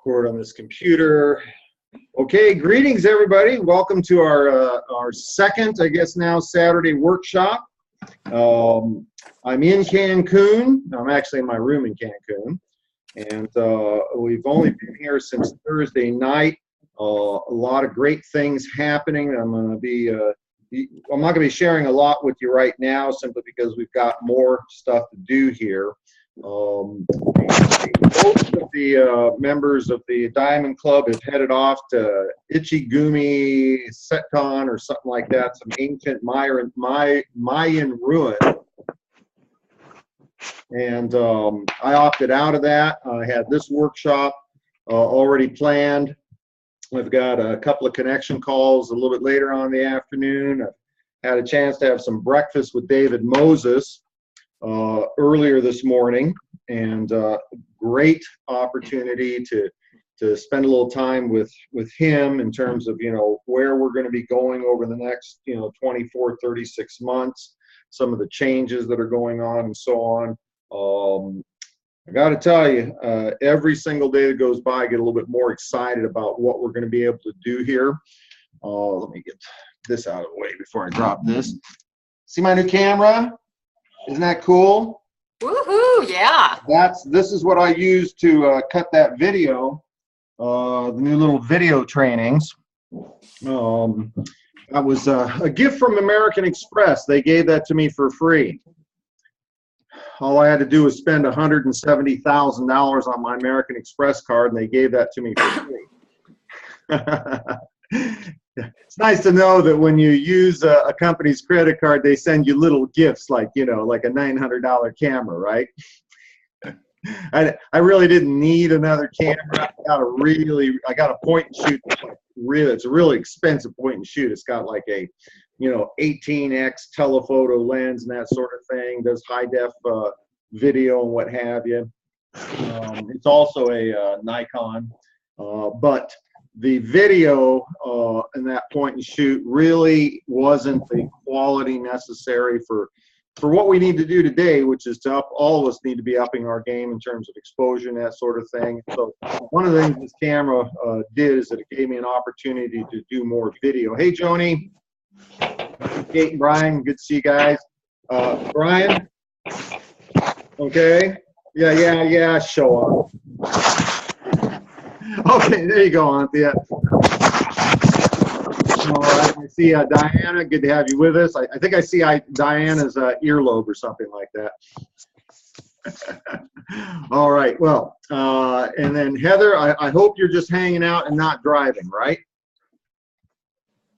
record on this computer. Okay, greetings everybody. Welcome to our second, I guess now, Saturday workshop. I'm in Cancun. I'm actually in my room in Cancun, and we've only been here since Thursday night. A lot of great things happening. I'm not going to be sharing a lot with you right now, simply because we've got more stuff to do here. Most of the members of the Diamond Club have headed off to Ichigumi Seton or something like that, some ancient Mayan ruin. And I opted out of that. I had this workshop already planned. I've got a couple of connection calls a little bit later on in the afternoon. I had a chance to have some breakfast with David Moses earlier this morning, and great opportunity to spend a little time with him in terms of, where we're going to be going over the next, 24, 36 months, some of the changes that are going on and so on. I got to tell you, every single day that goes by, I get a little bit more excited about what we're going to be able to do here. Let me get this out of the way before I drop this. See my new camera? Isn't that cool? Woohoo! Yeah. This is what I use to cut that video, the new little video trainings. That was a gift from American Express. They gave that to me for free. All I had to do was spend $170,000 on my American Express card, and they gave that to me for free. It's nice to know that when you use a company's credit card, they send you little gifts like, like a $900 camera, right? I really didn't need another camera. I got a point and shoot. It's a really expensive point and shoot. It's got like a, 18x telephoto lens and that sort of thing. Does high def video and what have you. It's also a Nikon, but the video in that point and shoot really wasn't the quality necessary for what we need to do today, which is all of us need to be upping our game in terms of exposure and that sort of thing. So one of the things this camera did is that it gave me an opportunity to do more video. Hey, Joni, Kate and Brian, good to see you guys. Brian? Okay. Yeah, show off. Okay, there you go, Anthea. All right, I see Diana. Good to have you with us. I think I see Diana's earlobe or something like that. All right, well, and then Heather, I hope you're just hanging out and not driving, right?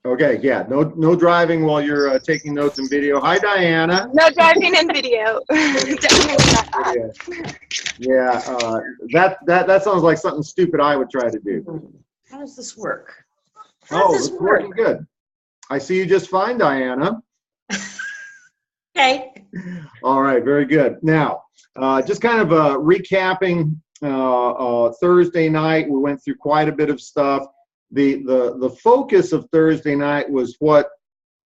Okay, yeah, no driving while you're taking notes and video. Hi, Diana. No driving and video. Yeah, that sounds like something stupid I would try to do. How does this work? It's working good. I see you just fine, Diana. Okay. All right, very good. Now, just kind of recapping Thursday night, we went through quite a bit of stuff. The focus of Thursday night was what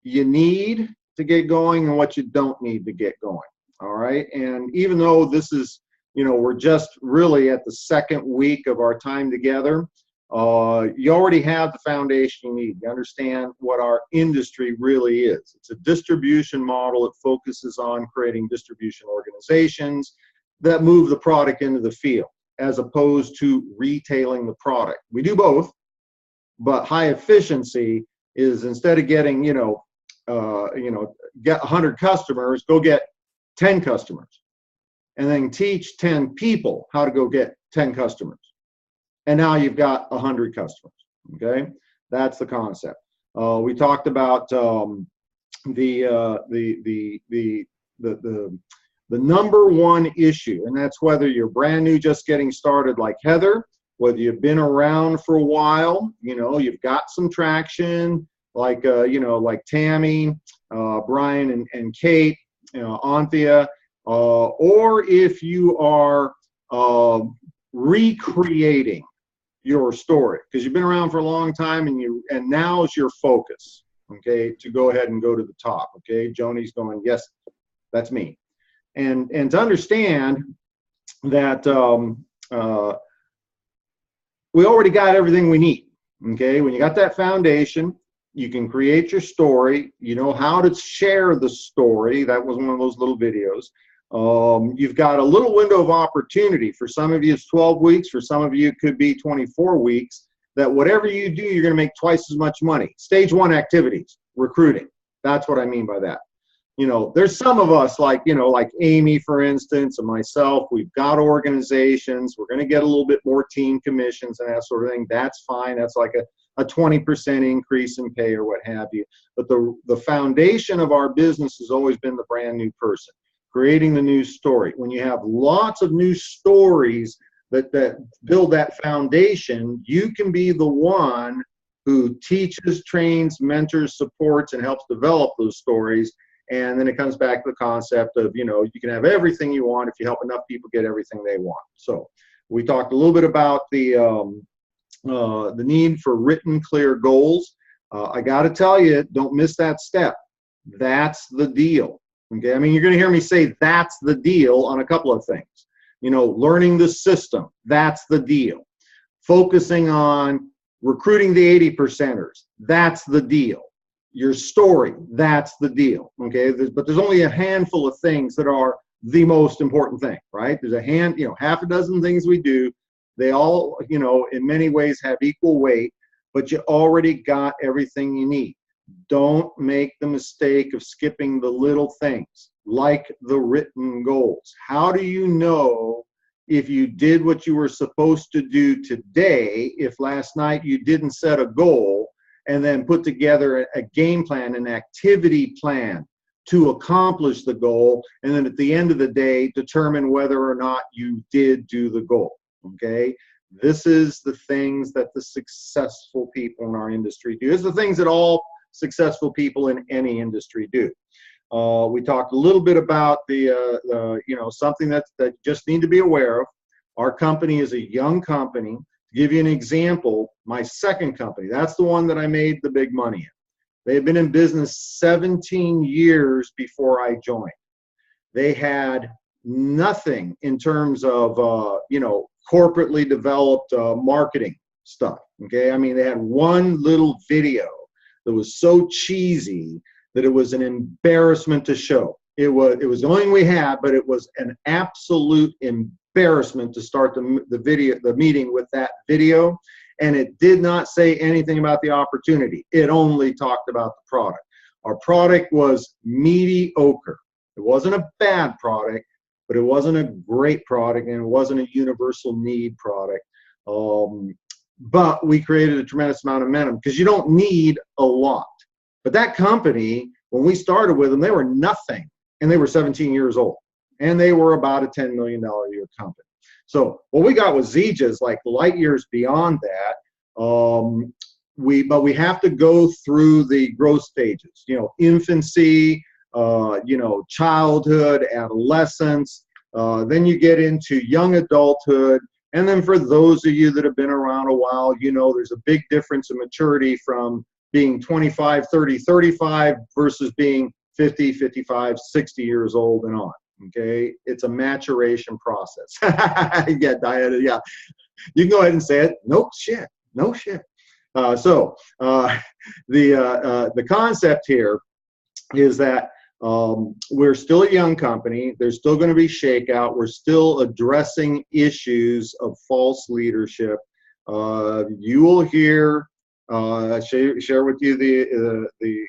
you need to get going and what you don't need to get going. All right, and even though this is, we're just really at the second week of our time together, you already have the foundation you need. You understand what our industry really is. It's a distribution model. It focuses on creating distribution organizations that move the product into the field, as opposed to retailing the product. We do both, but high efficiency is, instead of getting, get 100 customers, go get 10 customers, and then teach 10 people how to go get 10 customers. And now you've got 100 customers. Okay, that's the concept. We talked about the number one issue, and that's whether you're brand new, just getting started like Heather, whether you've been around for a while, you've got some traction, like like Tammy, Brian, and Kate, Anthea, or if you are recreating your story because you've been around for a long time and now is your focus, okay, to go ahead and go to the top. Okay, Joni's going, yes, that's me. And to understand that we already got everything we need. Okay, when you got that foundation, you can create your story. You know how to share the story. That was one of those little videos. You've got a little window of opportunity. For some of you, it's 12 weeks. For some of you, it could be 24 weeks. That whatever you do, you're going to make twice as much money. Stage 1 activities, recruiting. That's what I mean by that. You know, there's some of us like, you know, like Amy, for instance, and myself, we've got organizations. We're going to get a little bit more team commissions and that sort of thing. That's fine. That's like a 20% increase in pay or what have you. But the foundation of our business has always been the brand new person, creating the new story. When you have lots of new stories that build that foundation, you can be the one who teaches, trains, mentors, supports, and helps develop those stories. And then it comes back to the concept of, you know, you can have everything you want if you help enough people get everything they want. So we talked a little bit about the need for written, clear goals. I got to tell you, don't miss that step. That's the deal. Okay, I mean, you're going to hear me say that's the deal on a couple of things. You know, learning the system, that's the deal. Focusing on recruiting the 80 percenters, that's the deal. Your story, that's the deal. Okay, but there's only a handful of things that are the most important thing, right? There's half a dozen things we do. They all, you know, in many ways have equal weight, but you already got everything you need. Don't make the mistake of skipping the little things like the written goals. How do you know if you did what you were supposed to do today if last night you didn't set a goal and then put together a game plan, an activity plan to accomplish the goal, and then at the end of the day determine whether or not you did do the goal? Okay, this is the things that the successful people in our industry do. This is the things that all successful people in any industry do. We talked a little bit about something that just need to be aware of. Our company is a young company. To give you an example, my second company, that's the one that I made the big money in. They had been in business 17 years before I joined. They had nothing in terms of, corporately developed marketing stuff. Okay, I mean, they had one little video that was so cheesy that it was an embarrassment to show. It was the only thing we had, but it was an absolute embarrassment to start the meeting with that video. And it did not say anything about the opportunity. It only talked about the product. Our product was mediocre. It wasn't a bad product, but it wasn't a great product, and it wasn't a universal need product. But we created a tremendous amount of momentum because you don't need a lot. But that company, when we started with them, they were nothing, and they were 17 years old, and they were about a $10 million a year company. So what we got with Zija is like light years beyond that. But we have to go through the growth stages, infancy, childhood, adolescence, then you get into young adulthood. And then for those of you that have been around a while, there's a big difference in maturity from being 25, 30, 35 versus being 50, 55, 60 years old and on. Okay, it's a maturation process. Yeah, Diana, yeah. You can go ahead and say it. No shit. The concept here is that we're still a young company. There's still going to be shakeout. We're still addressing issues of false leadership. You will hear, share with you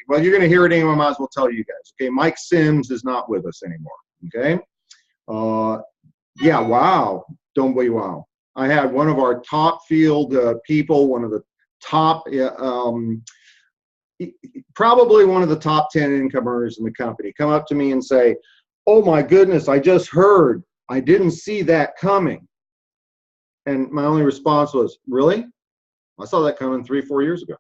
well, you're going to hear it anyway. I might as well tell you guys. Okay, Mike Sims is not with us anymore. Okay. Yeah. Wow. Don't be wow. I had one of our top field people, one of the top, probably one of the top 10 income earners in the company, come up to me and say, "Oh my goodness, I just heard. I didn't see that coming." And my only response was, "Really? I saw that coming 3-4 years ago."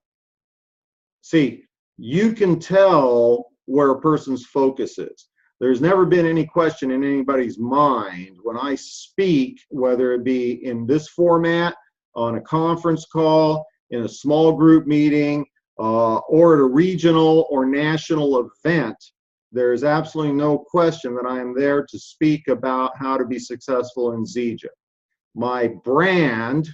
See, you can tell where a person's focus is. There's never been any question in anybody's mind when I speak, whether it be in this format, on a conference call, in a small group meeting, or at a regional or national event, there is absolutely no question that I am there to speak about how to be successful in Zija. My brand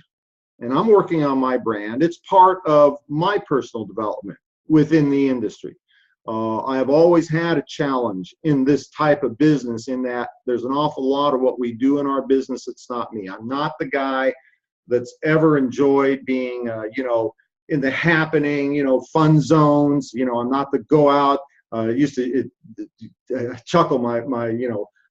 and I'm working on my brand. It's part of my personal development within the industry. I have always had a challenge in this type of business in that there's an awful lot of what we do in our business. It's not me. I'm not the guy that's ever enjoyed being, in the happening, fun zones. I'm not the go out. Used to chuckle. My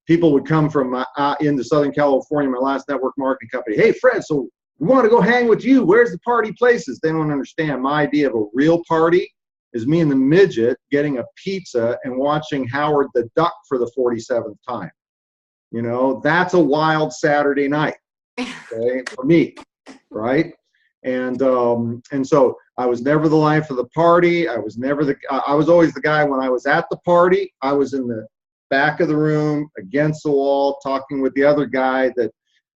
people would come from into Southern California, my last network marketing company. Hey, Fred, so we want to go hang with you. Where's the party places? They don't understand. My idea of a real party is me and the midget getting a pizza and watching Howard the Duck for the 47th time. That's a wild Saturday night, okay, for me, right? And so I was never the life of the party. I was always the guy when I was at the party. I was in the back of the room against the wall talking with the other guy that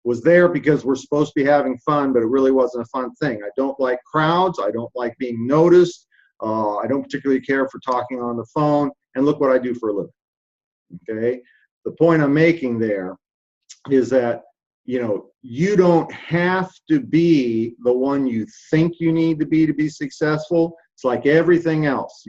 was there because we're supposed to be having fun, but it really wasn't a fun thing. I don't like crowds. I don't like being noticed. I don't particularly care for talking on the phone. And look what I do for a living. Okay. The point I'm making there is that, you don't have to be the one you think you need to be successful. It's like everything else.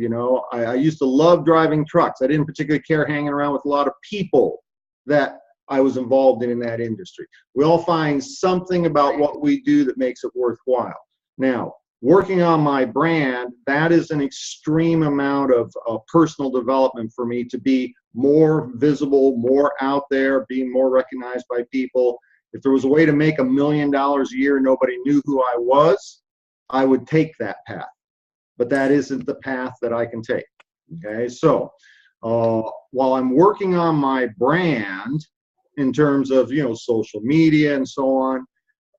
I used to love driving trucks. I didn't particularly care hanging around with a lot of people that I was involved in that industry. We all find something about what we do that makes it worthwhile. Now, working on my brand, that is an extreme amount of personal development for me to be more visible, more out there, being more recognized by people. If there was a way to make $1 million a year and nobody knew who I was, I would take that path. But that isn't the path that I can take. Okay, so while I'm working on my brand in terms of social media and so on,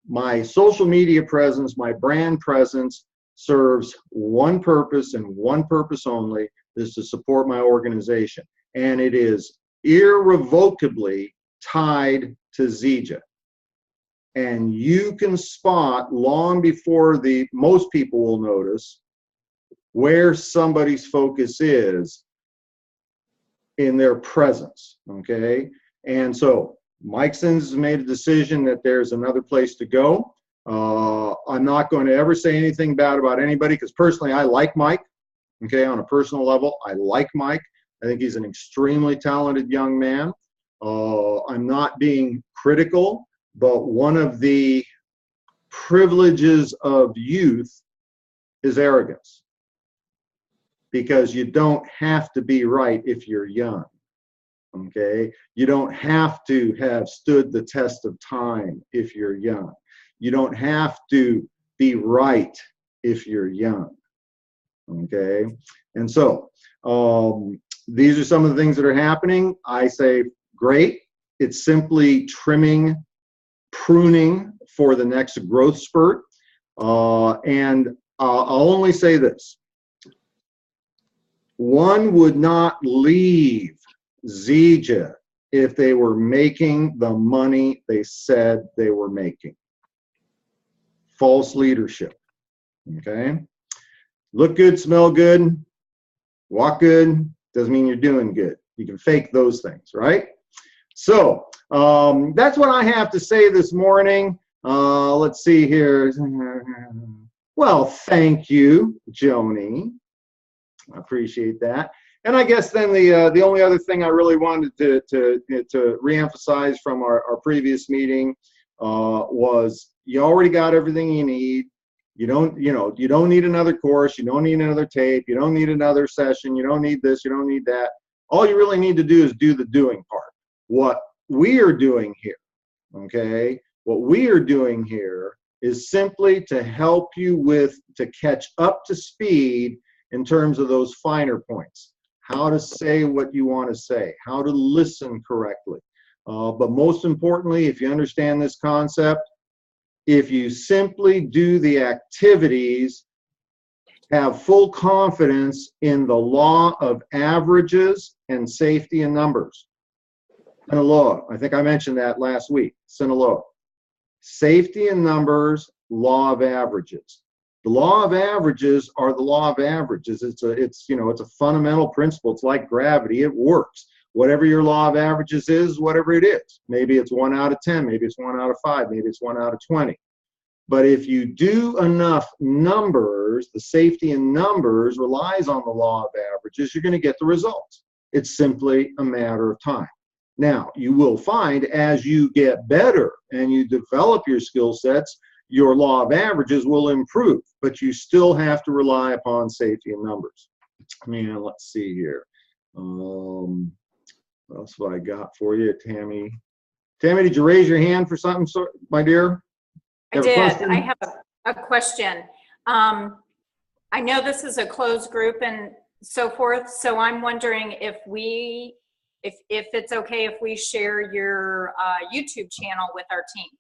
my social media presence, my brand presence serves one purpose and one purpose only, is to support my organization. And it is irrevocably tied to Zija. And you can spot long before most people will notice where somebody's focus is in their presence, okay? And so Mike Sins has made a decision that there's another place to go. I'm not going to ever say anything bad about anybody because personally I like Mike, okay, on a personal level. I like Mike. I think he's an extremely talented young man. I'm not being critical, but one of the privileges of youth is arrogance, because you don't have to be right if you're young. Okay, you don't have to have stood the test of time if you're young. You don't have to be right if you're young. Okay, and so these are some of the things that are happening. I say, great. It's simply pruning for the next growth spurt. And I'll only say this. One would not leave Zija if they were making the money they said they were making. False leadership. Okay? Look good, smell good, walk good, doesn't mean you're doing good. You can fake those things, right? So that's what I have to say this morning. Let's see here. Well, thank you, Joni. I appreciate that. And I guess then the only other thing I really wanted to reemphasize from our previous meeting was you already got everything you need. You don't need another course. You don't need another tape. You don't need another session. You don't need this. You don't need that. All you really need to do is do the doing part. What we are doing here, okay? What we are doing here is simply to help you to catch up to speed in terms of those finer points. How to say what you want to say, how to listen correctly. But most importantly, if you understand this concept, if you simply do the activities, have full confidence in the law of averages and safety in numbers. Sinaloa, I think I mentioned that last week, Sinaloa. Safety in numbers, law of averages. The law of averages are the law of averages. It's a fundamental principle. It's like gravity. It works. Whatever your law of averages is, whatever it is. Maybe it's 1 out of 10. Maybe it's 1 out of 5. Maybe it's 1 out of 20. But if you do enough numbers, the safety in numbers relies on the law of averages, you're going to get the results. It's simply a matter of time. Now, you will find as you get better and you develop your skill sets, your law of averages will improve, but you still have to rely upon safety in numbers. I mean, let's see here. What else have I got for you, Tammy? Tammy, did you raise your hand for something, my dear? I did. I have a question. I know this is a closed group and so forth, so I'm wondering if it's okay if we share your YouTube channel with our team.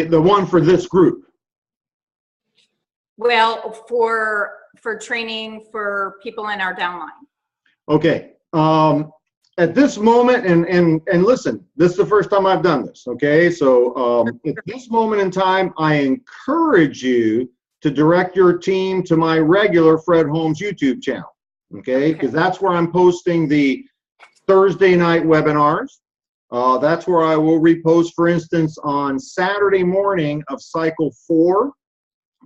The one for this group. Well, for training for people in our downline. Okay. At this moment, and listen, this is the first time I've done this. Okay, so at this moment in time, I encourage you to direct your team to my regular Fred Holmes YouTube channel. Okay, because that's where I'm posting the Thursday night webinars. That's where I will repost, for instance, on Saturday morning of cycle 4.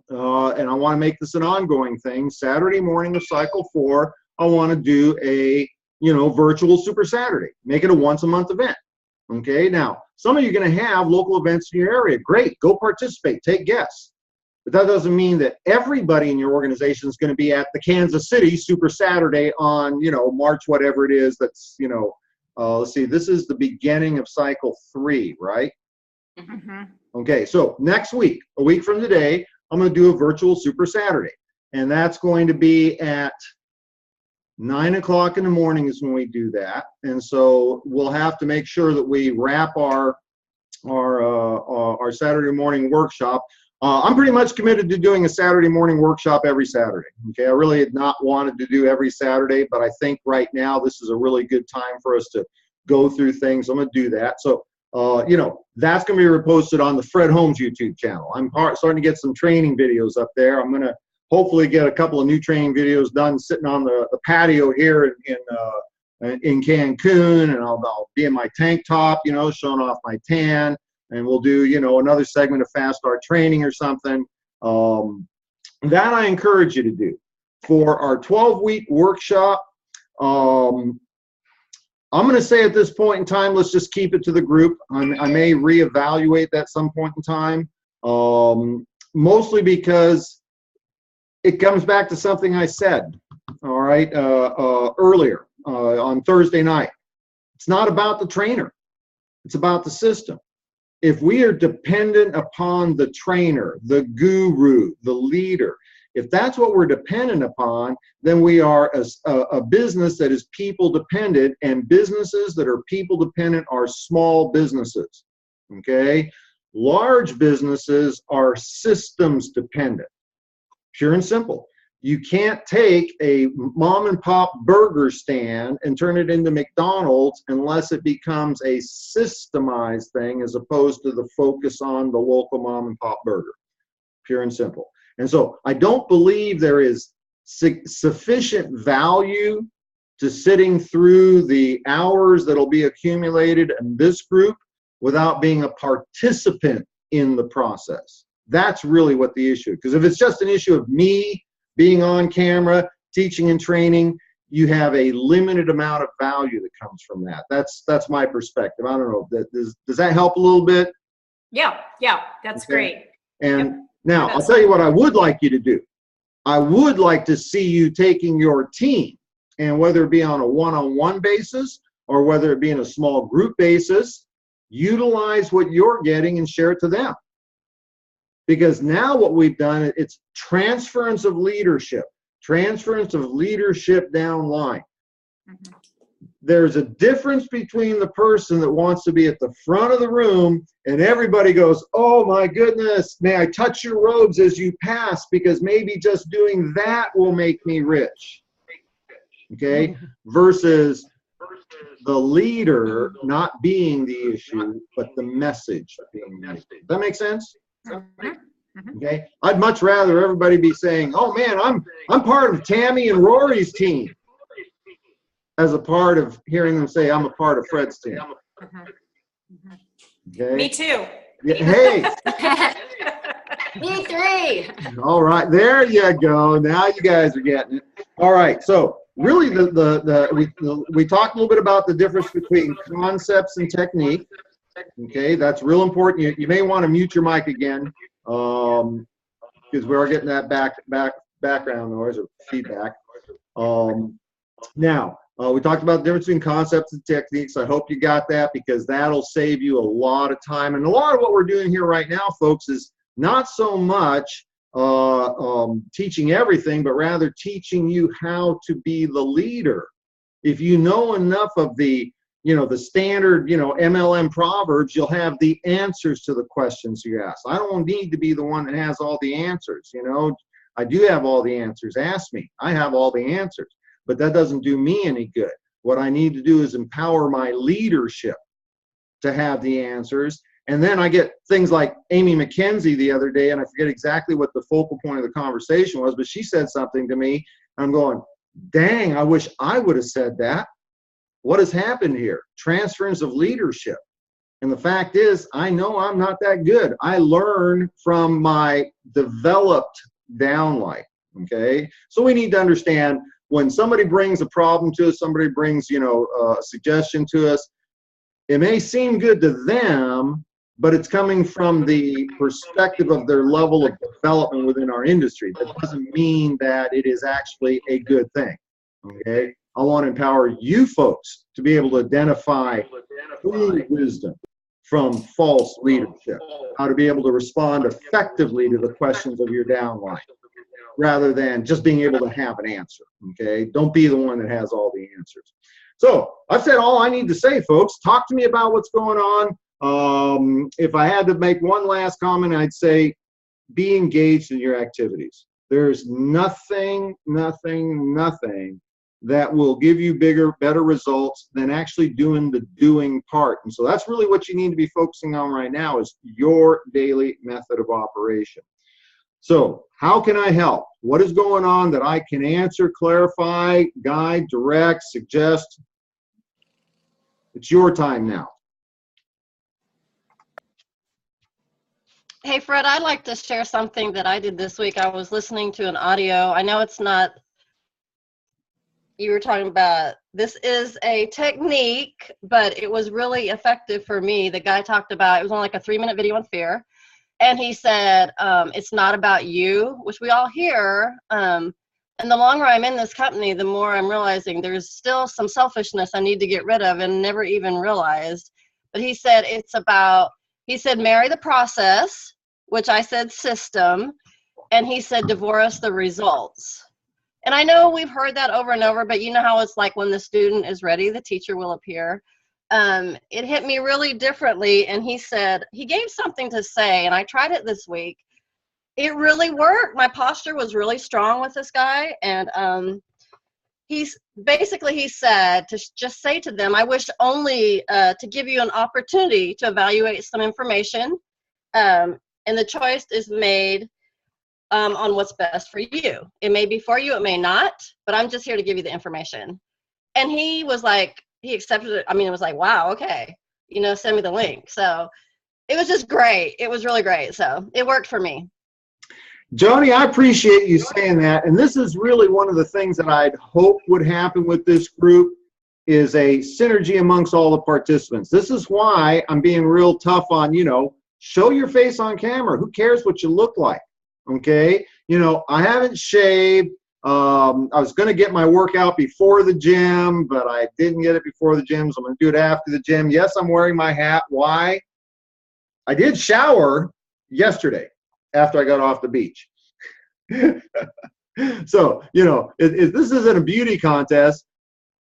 And I want to make this an ongoing thing. Saturday morning of cycle 4, I want to do a virtual Super Saturday. Make it a once a month event. Okay, now some of you are going to have local events in your area. Great, go participate, take guests. But that doesn't mean that everybody in your organization is going to be at the Kansas City Super Saturday on March whatever it is. That's let's see, this is the beginning of cycle 3, right? Mm-hmm. Okay, so next week, a week from today, I'm going to do a virtual Super Saturday, and that's going to be at 9 o'clock in the morning is when we do that. And so we'll have to make sure that we wrap our Saturday morning workshop. I'm pretty much committed to doing a Saturday morning workshop every Saturday. Okay, I really had not wanted to do every Saturday, but I think right now this is a really good time for us to go through things. I'm going to do that. So, that's going to be reposted on the Fred Holmes YouTube channel. I'm starting to get some training videos up there. I'm going to hopefully get a couple of new training videos done sitting on the patio here in Cancun, and I'll be in my tank top, showing off my tan, and we'll do, another segment of Fast Start training or something. That I encourage you to do. For our 12-week workshop, I'm going to say at this point in time, let's just keep it to the group. I may reevaluate that at some point in time, mostly because it comes back to something I said, all right, earlier on Thursday night. It's not about the trainer. It's about the system. If we are dependent upon the trainer, the guru, the leader, if that's what we're dependent upon, then we are a business that is people dependent, and businesses that are people dependent are small businesses, okay? Large businesses are systems dependent, pure and simple. You can't take a mom and pop burger stand and turn it into McDonald's unless it becomes a systemized thing as opposed to the focus on the local mom and pop burger, pure and simple. And so I don't believe there is sufficient value to sitting through the hours that'll be accumulated in this group without being a participant in the process. That's really what the issue is. Because if it's just an issue of me being on camera, teaching and training, you have a limited amount of value that comes from that. That's my perspective. I don't know. Does that help a little bit? Yeah, that's okay. Great. And yep. Now, I'll tell you what I would like you to do. I would like to see you taking your team, and whether it be on a one-on-one basis or whether it be in a small group basis, utilize what you're getting and share it to them. Because now what we've done, it's transference of leadership down line. Mm-hmm. There's a difference between the person that wants to be at the front of the room and everybody goes, oh my goodness, may I touch your robes as you pass, because maybe just doing that will make me rich. Okay? Versus the leader not being the issue, but the message being the issue. Does that make sense? Okay? I'd much rather everybody be saying, oh man, I'm part of Tammy and Rory's team, as a part of hearing them say, I'm a part of Fred's team. Okay. Me too. Yeah, hey, Me three. all right, there you go. Now you guys are getting it. All right, so really we talked a little bit about the difference between concepts and technique. Okay, that's real important. You may want to mute your mic again, because we are getting that background noise or feedback. Now, we talked about the difference between concepts and techniques. I hope you got that, because that'll save you a lot of time. And a lot of what we're doing here right now, folks, is not so much teaching everything, but rather teaching you how to be the leader. If you know enough of the standard, MLM proverbs, you'll have the answers to the questions you ask. I don't need to be the one that has all the answers. I do have all the answers. Ask me. I have all the answers. But that doesn't do me any good. What I need to do is empower my leadership to have the answers. And then I get things like Amy McKenzie the other day, and I forget exactly what the focal point of the conversation was, but she said something to me. And I'm going, dang, I wish I would have said that. What has happened here? Transference of leadership. And the fact is, I know I'm not that good. I learn from my developed downlight. Okay? So we need to understand, when somebody brings a problem to us, somebody brings, a suggestion to us, it may seem good to them, but it's coming from the perspective of their level of development within our industry. That doesn't mean that it is actually a good thing. Okay? I want to empower you folks to be able to identify true wisdom from false leadership, how to be able to respond effectively to the questions of your downline, rather than just being able to have an answer. Okay? Don't be the one that has all the answers. So I've said all I need to say, folks. Talk to me about what's going on. If I had to make one last comment, I'd say be engaged in your activities. There's nothing that will give you better results than actually doing the doing part. And so that's really what you need to be focusing on right now, is your daily method of operation. So how can I help? What is going on that I can answer, clarify, guide, direct, suggest? It's your time now. Hey, Fred, I'd like to share something that I did this week. I was listening to an audio. I know it's not, you were talking about, this is a technique, but it was really effective for me. The guy talked about, it was only like a 3-minute video on fear. And he said, it's not about you, which we all hear. And the longer I'm in this company, the more I'm realizing there's still some selfishness I need to get rid of and never even realized. But he said, it's about, he said, marry the process, which I said system. And he said, divorce the results. And I know we've heard that over and over, but you know how it's like when the student is ready, the teacher will appear. It hit me really differently. And he said, he gave something to say, and I tried it this week. It really worked. My posture was really strong with this guy. And he said to just say to them, I wish only to give you an opportunity to evaluate some information. And the choice is made on what's best for you. It may be for you, it may not, but I'm just here to give you the information. And he was like, he accepted it. I mean, it was like, wow, okay, send me the link. So it was just great. It was really great. So it worked for me. Joni, I appreciate you saying that. And this is really one of the things that I'd hope would happen with this group, is a synergy amongst all the participants. This is why I'm being real tough on, show your face on camera. Who cares what you look like? Okay. I haven't shaved. I was going to get my workout before the gym, but I didn't get it before the gym, so I'm going to do it after the gym. Yes, I'm wearing my hat. Why? I did shower yesterday after I got off the beach. So, this isn't a beauty contest.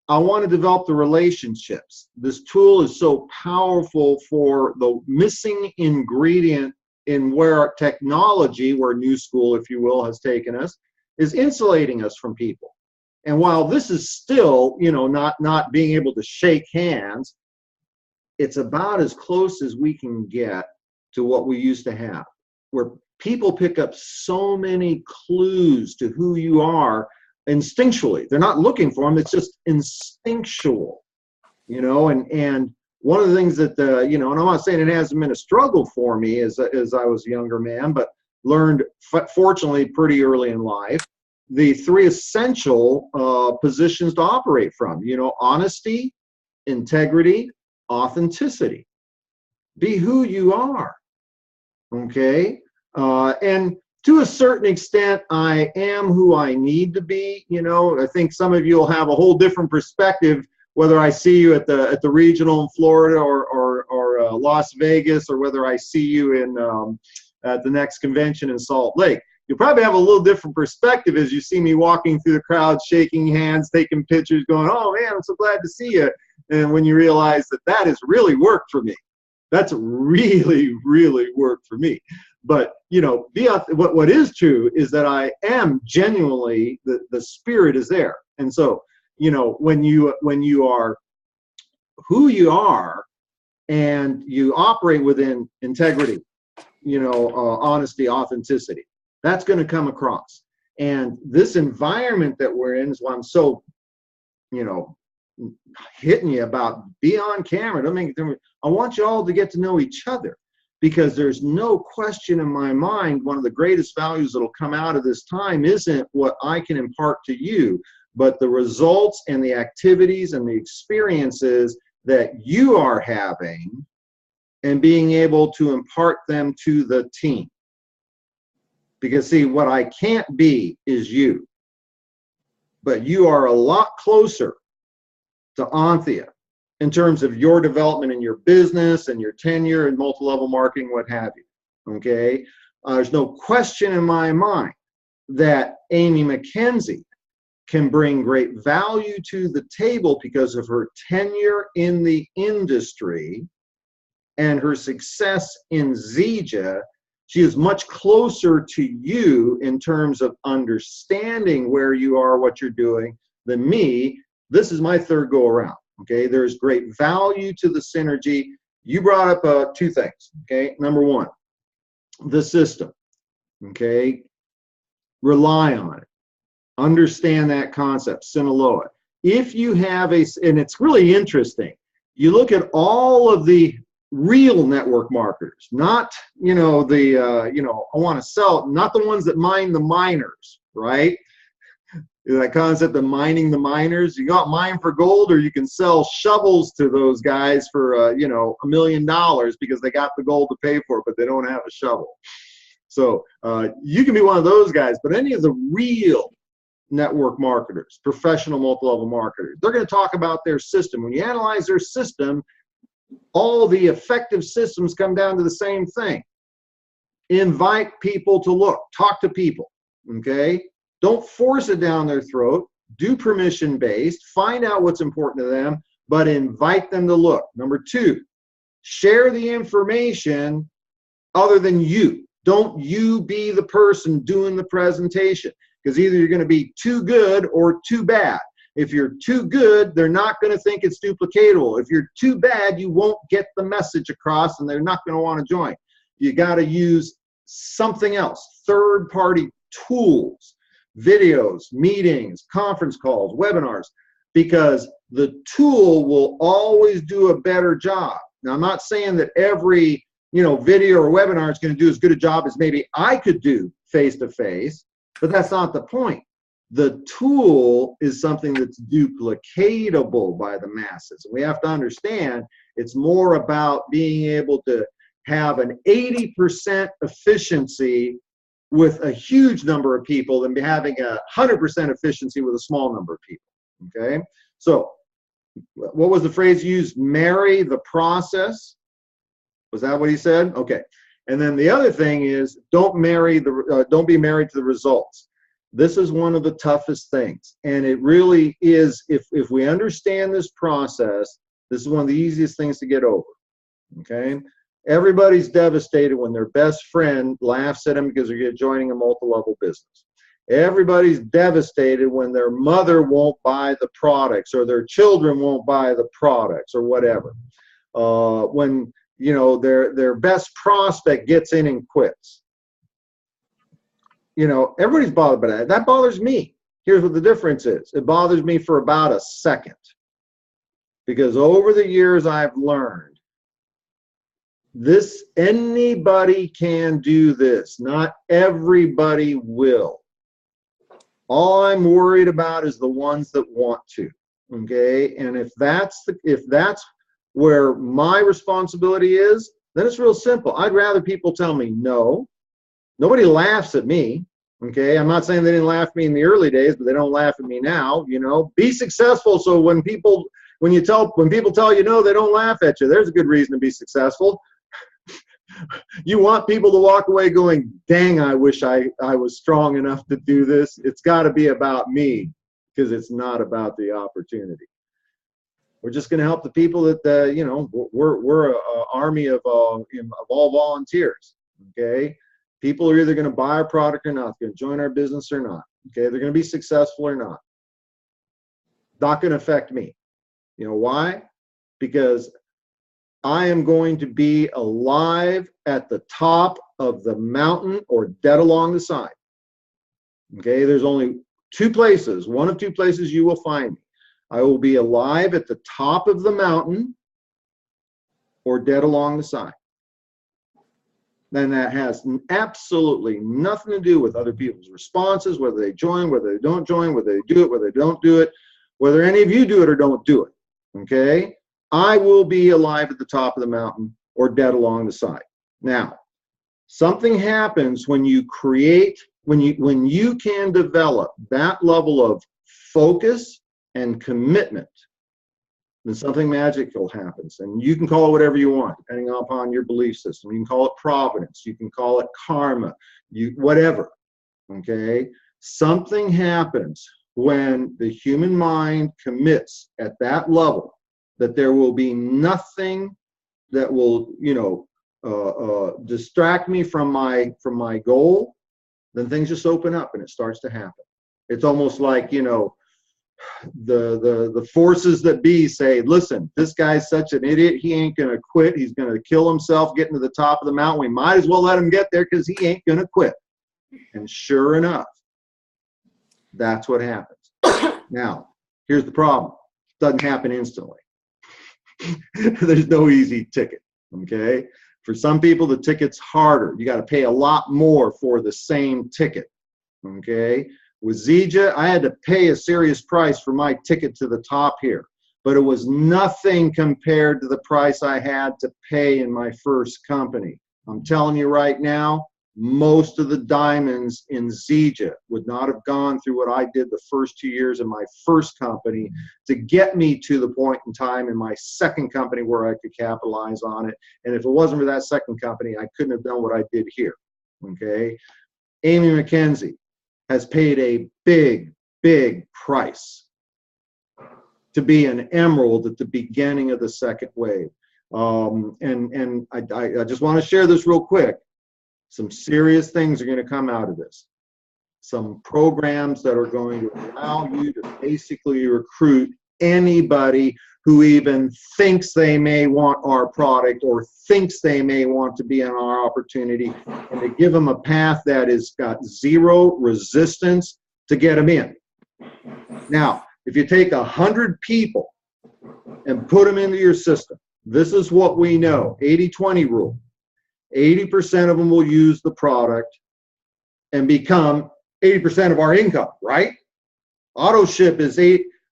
I want to develop the relationships. This tool is so powerful for the missing ingredient in where technology, where New School, if you will, has taken us, is insulating us from people. And while this is still, not being able to shake hands, it's about as close as we can get to what we used to have, where people pick up so many clues to who you are instinctually. They're not looking for them, it's just instinctual, and one of the things that, you know, and I'm not saying it hasn't been a struggle for me as I was a younger man, but learned, fortunately, pretty early in life, the 3 essential positions to operate from, you know, honesty, integrity, authenticity. Be who you are, okay? And to a certain extent, I am who I need to be. You know, I think some of you will have a whole different perspective, whether I see you at the regional in Florida or Las Vegas, or whether I see you in at the next convention in Salt Lake. You'll probably have a little different perspective as you see me walking through the crowd, shaking hands, taking pictures, going, "Oh man, I'm so glad to see you." And when you realize that that has really worked for me, that's really, really worked for me. But, you know, what is true is that I am genuinely, the spirit is there. And so, you know, when you are who you are and you operate within integrity, you know, honesty, authenticity, that's going to come across. And this environment that we're in is why I'm so, you know, hitting you about be on camera. Don't make it. I want you all to get to know each other, because there's no question in my mind one of the greatest values that'll come out of this time isn't what I can impart to you, but the results and the activities and the experiences that you are having and being able to impart them to the team. Because see, what I can't be is you, but you are a lot closer to Anthea in terms of your development in your business and your tenure and multi-level marketing, what have you, okay? There's no question in my mind that Amy McKenzie can bring great value to the table because of her tenure in the industry and her success in Zija. She is much closer to you in terms of understanding where you are, what you're doing, than me. This is my 3rd go around, okay? There's great value to the synergy. You brought up 2 things, okay? Number 1, the system, okay? Rely on it. Understand that concept, Sinaloa. If you have and it's really interesting, you look at all of the real network marketers, not, you know, the, you know, I want to sell, not the ones that mine the miners, right? That concept of mining the miners. You got mine for gold, or you can sell shovels to those guys for, you know, $1 million because they got the gold to pay for it, but they don't have a shovel. So you can be one of those guys, but any of the real network marketers, professional multi-level marketers, they're going to talk about their system. When you analyze their system, all the effective systems come down to the same thing. Invite people to look, talk to people, okay? Don't force it down their throat. Do permission-based. Find out what's important to them, but invite them to look. Number 2, share the information other than you. Don't you be the person doing the presentation, because either you're going to be too good or too bad. If you're too good, they're not going to think it's duplicatable. If you're too bad, you won't get the message across and they're not going to want to join. You got to use something else, third-party tools, videos, meetings, conference calls, webinars, because the tool will always do a better job. Now, I'm not saying that every, you know, video or webinar is going to do as good a job as maybe I could do face-to-face, but that's not the point. The tool is something that's duplicatable by the masses. We have to understand it's more about being able to have an 80% efficiency with a huge number of people than having 100% efficiency with a small number of people, okay? So what was the phrase used? Marry the process. Was that what he said? Okay. And then the other thing is don't be married to the results. This is one of the toughest things. And it really is, if we understand this process, this is one of the easiest things to get over, okay? Everybody's devastated when their best friend laughs at them because they're joining a multi-level business. Everybody's devastated when their mother won't buy the products or their children won't buy the products or whatever. When, you know, their best prospect gets in and quits. You know, everybody's bothered by that. That bothers me. Here's what the difference is. It bothers me for about a second. Because over the years I've learned this, anybody can do this. Not everybody will. All I'm worried about is the ones that want to. Okay? And if that's where my responsibility is, then it's real simple. I'd rather people tell me no. Nobody laughs at me. Okay, I'm not saying they didn't laugh at me in the early days, but they don't laugh at me now. You know, be successful. So when people tell you no, they don't laugh at you. There's a good reason to be successful. You want people to walk away going, dang, I wish I was strong enough to do this. It's got to be about me, because it's not about the opportunity. We're just going to help the people that, you know, we're an army of all volunteers. Okay. People are either going to buy our product or not. They're going to join our business or not. Okay, they're going to be successful or not. Not going to affect me. You know why? Because I am going to be alive at the top of the mountain or dead along the side. Okay, there's only two places, one of two places you will find me. I will be alive at the top of the mountain or dead along the side. Then that has absolutely nothing to do with other people's responses, whether they join, whether they don't join, whether they do it, whether they don't do it, whether any of you do it or don't do it. Okay? I will be alive at the top of the mountain or dead along the side. Now, something happens when you create, when you can develop that level of focus and commitment, then something magical happens. And you can call it whatever you want, depending upon your belief system. You can call it providence. You can call it karma. Whatever. Okay? Something happens when the human mind commits at that level that there will be nothing that will, you know, distract me from my goal. Then things just open up and it starts to happen. It's almost like, you know, the forces that be say, listen, this guy's such an idiot, he ain't gonna quit, he's gonna kill himself getting to the top of the mountain, we might as well let him get there because he ain't gonna quit. And sure enough, that's what happens. Now, here's the problem. It doesn't happen instantly. There's no easy ticket. Okay, for some people the ticket's harder. You got to pay a lot more for the same ticket. Okay, with Zija, I had to pay a serious price for my ticket to the top here, but it was nothing compared to the price I had to pay in my first company. I'm telling you right now, most of the diamonds in Zija would not have gone through what I did the first 2 years in my first company to get me to the point in time in my second company where I could capitalize on it. And if it wasn't for that second company, I couldn't have done what I did here. Okay, Amy McKenzie has paid a big, big price to be an emerald at the beginning of the second wave. And I just want to share this real quick. Some serious things are going to come out of this. Some programs that are going to allow you to basically recruit anybody who even thinks they may want our product or thinks they may want to be in our opportunity, and to give them a path that has got zero resistance to get them in. Now, if you take 100 people and put them into your system, this is what we know, 80-20 rule. 80% of them will use the product and become 80% of our income, right? Auto ship is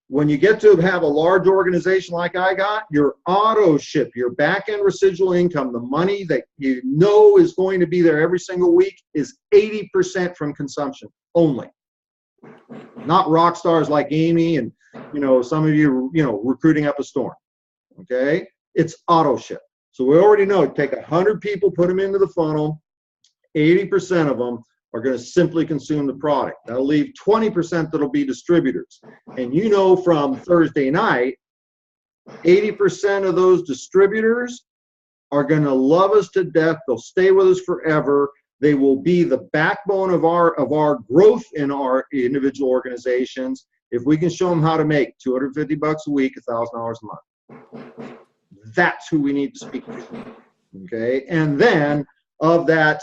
when you get to have a large organization like I got, your auto ship, your back-end residual income, the money that you know is going to be there every single week, is 80% from consumption only. Not rock stars like Amy and, you know, some of you, you know, recruiting up a storm. Okay? It's auto ship. So we already know, take 100 people, put them into the funnel, 80% of them are going to simply consume the product. That'll leave 20% that'll be distributors. And you know from Thursday night, 80% of those distributors are going to love us to death. They'll stay with us forever. They will be the backbone of our growth in our individual organizations if we can show them how to make $250 a week, $1,000 a month. That's who we need to speak to. Okay, and then of that,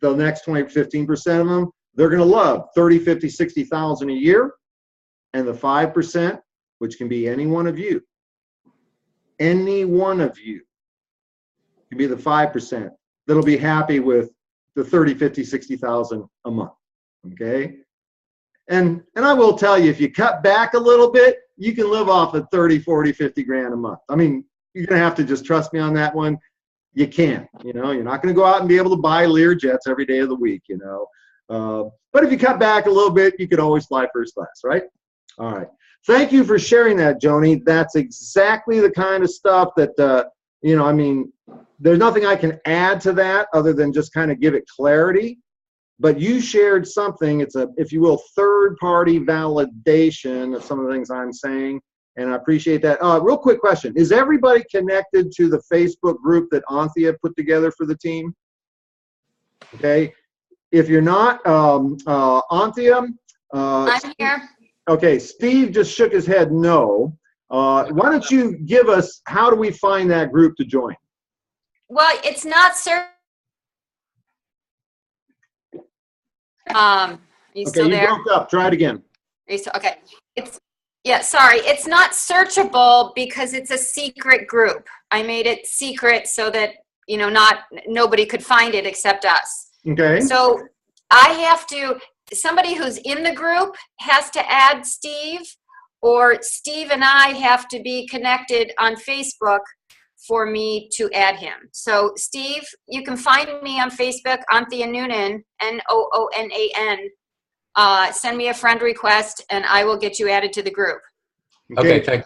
the next 15% of them, they're going to love 30, 50, 60,000 a year, and the 5%, which can be any one of you, any one of you can be the 5% that'll be happy with the 30, 50, 60,000 a month. Okay. And I will tell you, if you cut back a little bit, you can live off of 30, 40, 50 grand a month. I mean, you're going to have to just trust me on that one. You can, you're not going to go out and be able to buy Learjets every day of the week, but if you cut back a little bit, you could always fly first class, right? All right. Thank you for sharing that, Joni. That's exactly the kind of stuff that, I mean, there's nothing I can add to that other than just kind of give it clarity. But you shared something, it's a, if you will, third-party validation of some of the things I'm saying, and I appreciate that. Real quick question. Is everybody connected to the Facebook group that Anthea put together for the team? Okay. If you're not, Anthea. I'm here. Okay, Steve just shook his head no. Why don't you give us, how do we find that group to join? Well, it's not are you Okay, still you there? broke up. Try it again. Are you still, okay. Sorry. It's not searchable because it's a secret group. I made it secret so that, nobody could find it except us. Okay. So somebody who's in the group has to add Steve, or Steve and I have to be connected on Facebook for me to add him. So Steve, you can find me on Facebook, Anthea Noonan, Noonan. Send me a friend request and I will get you added to the group. Okay, thanks.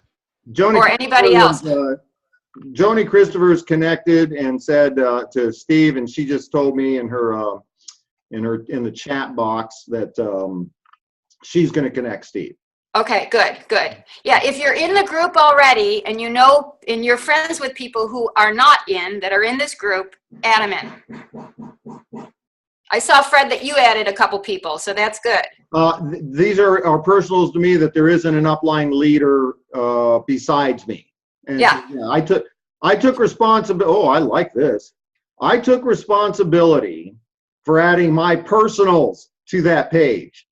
Joni Or anybody else. Joni Christopher is connected and said to Steve, and she just told me in the chat box that she's going to connect Steve. Okay, good. Yeah, if you're in the group already and and you're friends with people who are not that are in this group, add them in. I saw, Fred, that you added a couple people, so that's good. These are personals to me that there isn't an upline leader besides me. And Yeah. I took responsibility. Oh, I like this. I took responsibility for adding my personals to that page.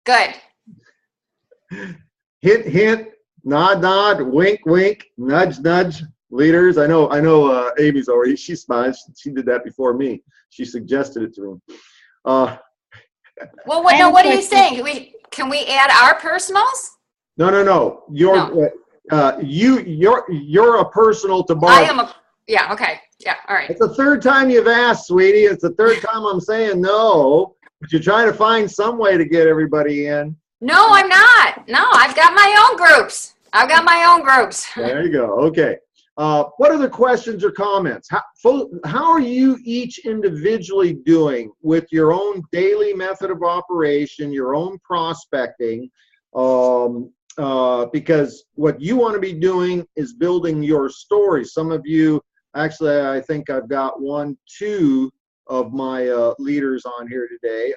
Good. Hint, hint, nod, nod, wink, wink, nudge, nudge. Leaders, I know. Amy's already. She smiled. She did that before me. She suggested it to me. Well, what are you saying? Can we add our personals? No. You're a personal to Barb. I am a. Yeah. Okay. Yeah. All right. It's the third time you've asked, sweetie. It's the third time I'm saying no. But you're trying to find some way to get everybody in. No, I'm not. No, I've got my own groups. There you go. Okay. What other questions or comments? How are you each individually doing with your own daily method of operation, your own prospecting? Because what you want to be doing is building your story. Some of you, actually, I think I've got 2 of my leaders on here today.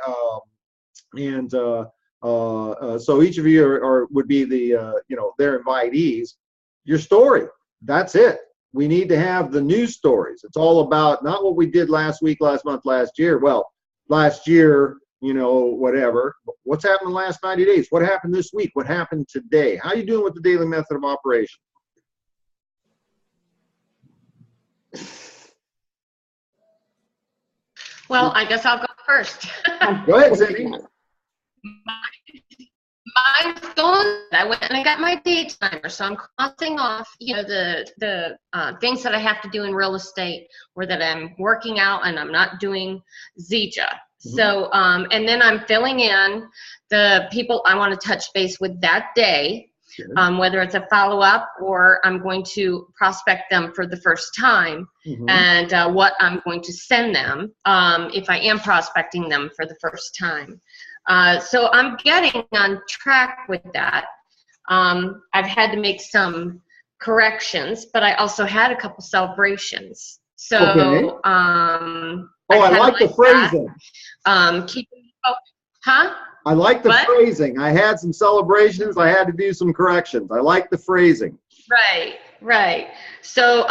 So each of you would be the, their invitees. Your story. That's it. We need to have the news stories. It's all about not what we did last week, last month, last year. Well, last year, whatever. What's happened in the last 90 days? What happened this week? What happened today? How are you doing with the daily method of operation? Well, I guess I'll go first. Go ahead, Cindy. Mine's going. I went and I got my day timer, so I'm crossing off, the things that I have to do in real estate, or that I'm working out and I'm not doing Zija. So, and then I'm filling in the people I want to touch base with that day, whether it's a follow-up or I'm going to prospect them for the first time, and what I'm going to send them if I am prospecting them for the first time. So I'm getting on track with that. I've had to make some corrections, but I also had a couple celebrations. So, okay. I like the phrasing. I like the phrasing. I had some celebrations. I had to do some corrections. I like the phrasing. Right. So,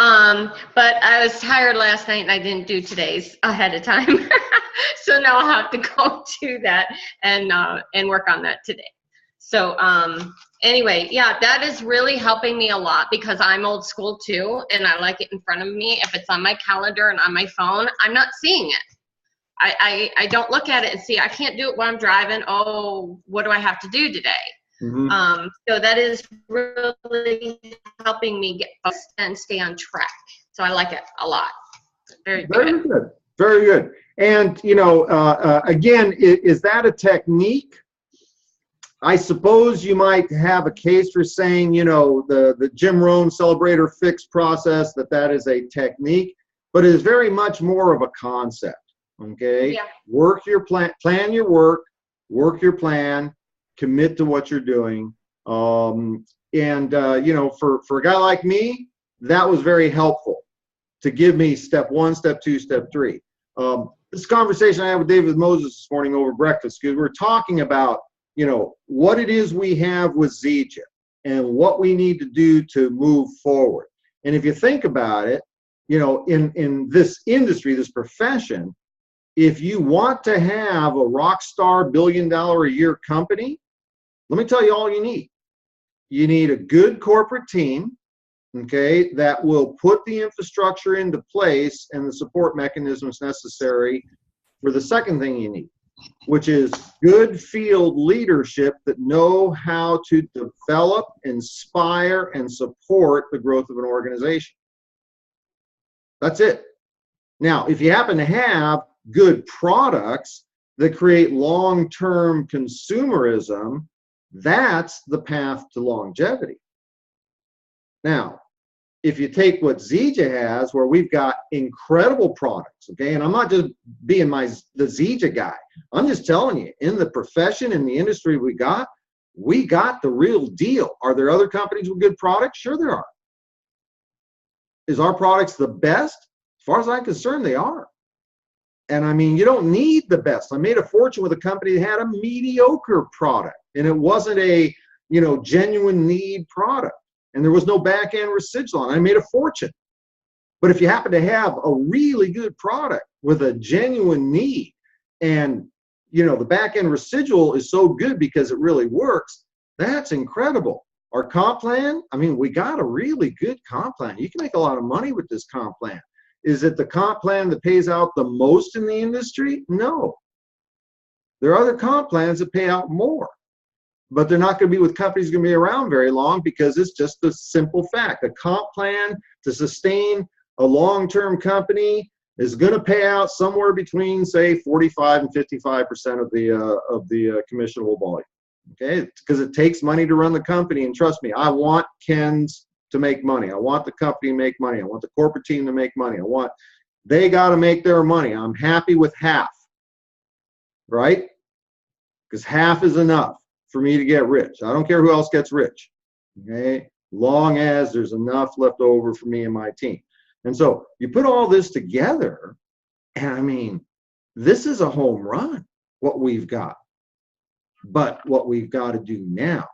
but I was tired last night and I didn't do today's ahead of time. So now I'll have to go do that and work on that today. So anyway, yeah, that is really helping me a lot because I'm old school too, and I like it in front of me. If it's on my calendar and on my phone, I'm not seeing it. I don't look at it and see, I can't do it while I'm driving. Oh, what do I have to do today? Mhm. So that is really helping me get focused and stay on track. So I like it a lot. Very Very good. good. Very good. And, again, is that a technique? I suppose you might have a case for saying, the Jim Rohn Celebrator Fix process, that is a technique, but it is very much more of a concept. Okay? Yeah. Work your plan your work your plan, commit to what you're doing. For a guy like me, that was very helpful to give me step 1, step 2, step 3. This conversation I had with David Moses this morning over breakfast, because we're talking about, what it is we have with Zija and what we need to do to move forward. And if you think about it, in this industry, this profession, if you want to have a rock star $1 billion a year company, let me tell you all you need. You need a good corporate team, okay, that will put the infrastructure into place and the support mechanisms necessary for the second thing you need, which is good field leadership that know how to develop, inspire, and support the growth of an organization. That's it. Now, if you happen to have good products that create long-term consumerism, that's the path to longevity. Now, if you take what Zija has, where we've got incredible products, okay, and I'm not just being the Zija guy. I'm just telling you, in the profession, in the industry we got the real deal. Are there other companies with good products? Sure there are. Is our products the best? As far as I'm concerned, they are. And I mean, you don't need the best. I made a fortune with a company that had a mediocre product, and it wasn't a, genuine need product. And there was no back-end residual on it. I made a fortune. But if you happen to have a really good product with a genuine need, and the back-end residual is so good because it really works, that's incredible. Our comp plan, I mean, we got a really good comp plan. You can make a lot of money with this comp plan. Is it the comp plan that pays out the most in the industry? No. There are other comp plans that pay out more. But they're not going to be with companies going to be around very long, because it's just a simple fact. A comp plan to sustain a long-term company is going to pay out somewhere between, say, 45 and 55% of the commissionable volume. Okay, because it takes money to run the company, and trust me, I want Ken's to make money. I want the company to make money. I want the corporate team to make money. They got to make their money. I'm happy with half, right? Because half is enough for me to get rich. I don't care who else gets rich, okay? Long as there's enough left over for me and my team. And so you put all this together, and I mean, this is a home run, what we've got. But what we've got to do now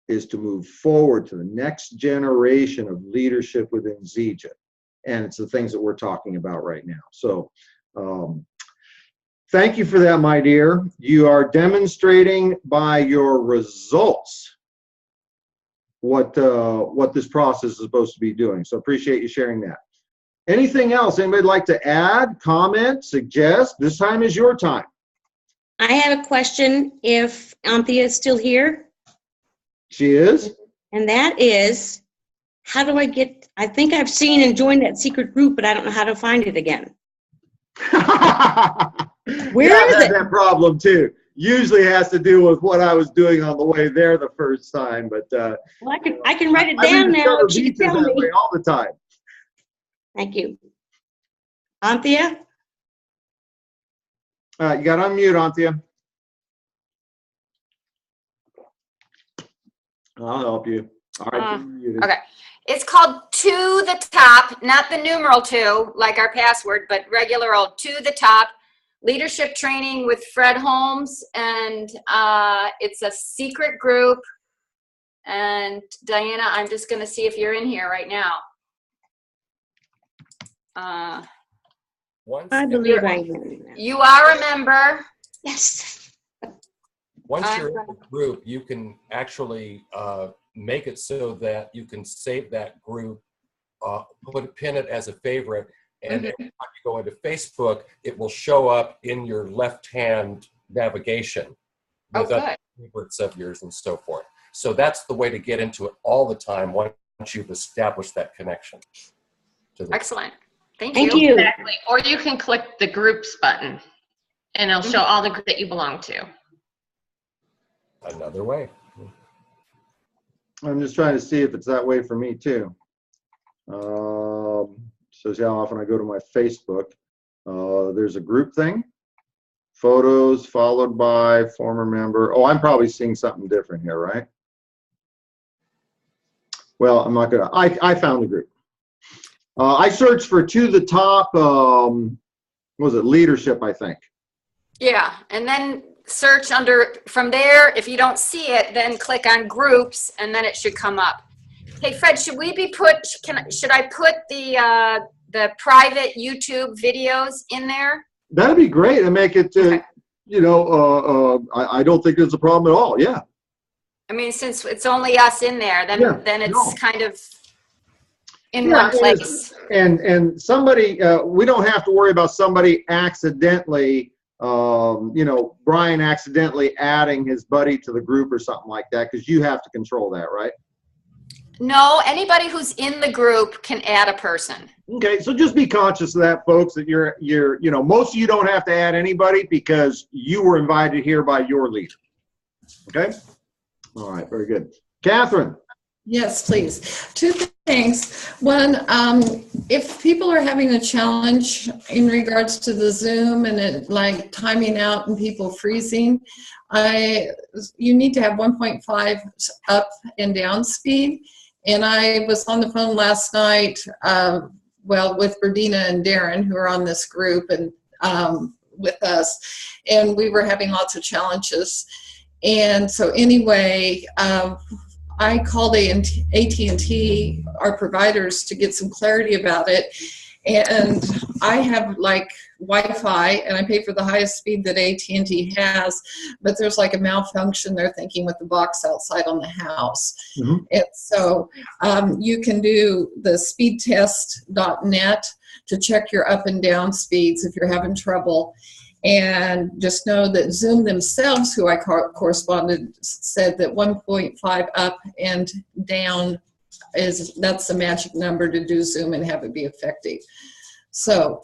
is to move forward to the next generation of leadership within Zija. And it's the things that we're talking about right now. So thank you for that, my dear. You are demonstrating by your results what this process is supposed to be doing. So appreciate you sharing that. Anything else? Anybody like to add, comment, suggest? This time is your time. I have a question if Anthea is still here, She is? and that is, how do I think I've seen and joined that secret group, but I don't know how to find it again. Where is it? That problem too. Usually has to do with what I was doing on the way there the first time, but Well, I can write it down now if she can tell me. all the time. Thank you. Anthea? You got to unmute, Anthea. I'll help you. All right. you're muted. Okay. It's called To the Top, not the numeral 2, like our password, but regular old To the Top. Leadership training with Fred Holmes, and it's a secret group. And Diana, I'm just going to see if you're in here right now. I believe I am. You are a member. Yes. Once I'm you're in gonna- the group, you can actually make it so that you can save that group, pin it as a favorite, and every time you go into Facebook, it will show up in your left-hand navigation with Oh, other good. favorites of yours and so forth. So that's the way to get into it all the time once you've established that connection. To the Excellent. Thank Thank you. you. Exactly. Or you can click the groups button and it'll show all the groups that you belong to. Another way. I'm just trying to see if it's that way for me too. Shows you how often I go to my Facebook. There's a group thing. Photos followed by former member. Oh, I'm probably seeing something different here, right? Well, I'm not gonna, I found the group. I searched for to the top, what was it, leadership, I think. Yeah, and then search under, from there, if you don't see it, then click on groups, and then it should come up. Hey, Fred, should we be should I put the private YouTube videos in there? That'd be great and make it, Okay. you know, I don't think there's a problem at all, yeah. I mean, since it's only us in there, then Yeah, then it's no. kind of in Yeah, one place. And somebody, we don't have to worry about somebody accidentally, you know, Brian accidentally adding his buddy to the group or something like that, because you have to control that, right? No, anybody who's in the group can add a person. Okay, so just be conscious of that, folks, that you're, you know, most of you don't have to add anybody because you were invited here by your leader. Okay? All right, very good. Catherine. Yes, please. Two things. One, if people are having a challenge in regards to the Zoom and it like timing out and people freezing, you need to have 1.5 up and down speed. And I was on the phone last night, well, with Berdina and Darren, who are on this group and with us, and we were having lots of challenges. And so anyway, I called AT&T, our providers, to get some clarity about it. And I have like Wi-Fi, and I pay for the highest speed that AT&T has, but there's like a malfunction they're thinking with the box outside on the house. Mhm. And so you can do the speedtest.net to check your up and down speeds if you're having trouble. And just know that Zoom themselves, who I corresponded, said that 1.5 up and down that's the magic number to do Zoom and have it be effective. So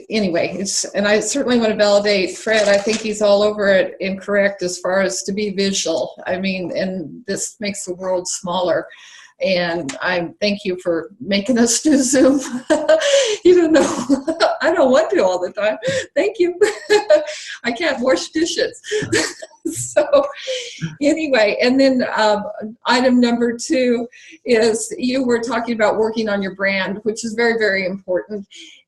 anyway, and I certainly want to validate Fred. I think he's all over it and correct as far as to be visual. I mean, and this makes the world smaller. And I thank you for making us do Zoom. You don't know, I don't want to all the time. Thank you. I can't wash dishes. So anyway, and then item number 2 is you were talking about working on your brand, which is very, very important.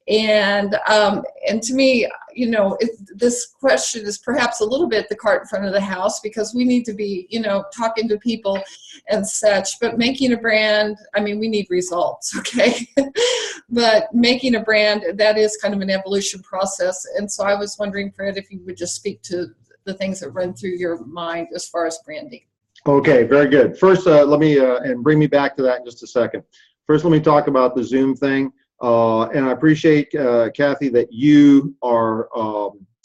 And to me, you know, this question is perhaps a little bit the cart in front of the house, because we need to be, you know, talking to people and such, but making a brand, I mean, we need results, okay? But making a brand, that is kind of an evolution process. And so I was wondering, Fred, if you would just speak to the things that run through your mind as far as branding. Okay, very good. First, let me, and bring me back to that in just a second. First, let me talk about the Zoom thing. And I appreciate, Kathy, that you are,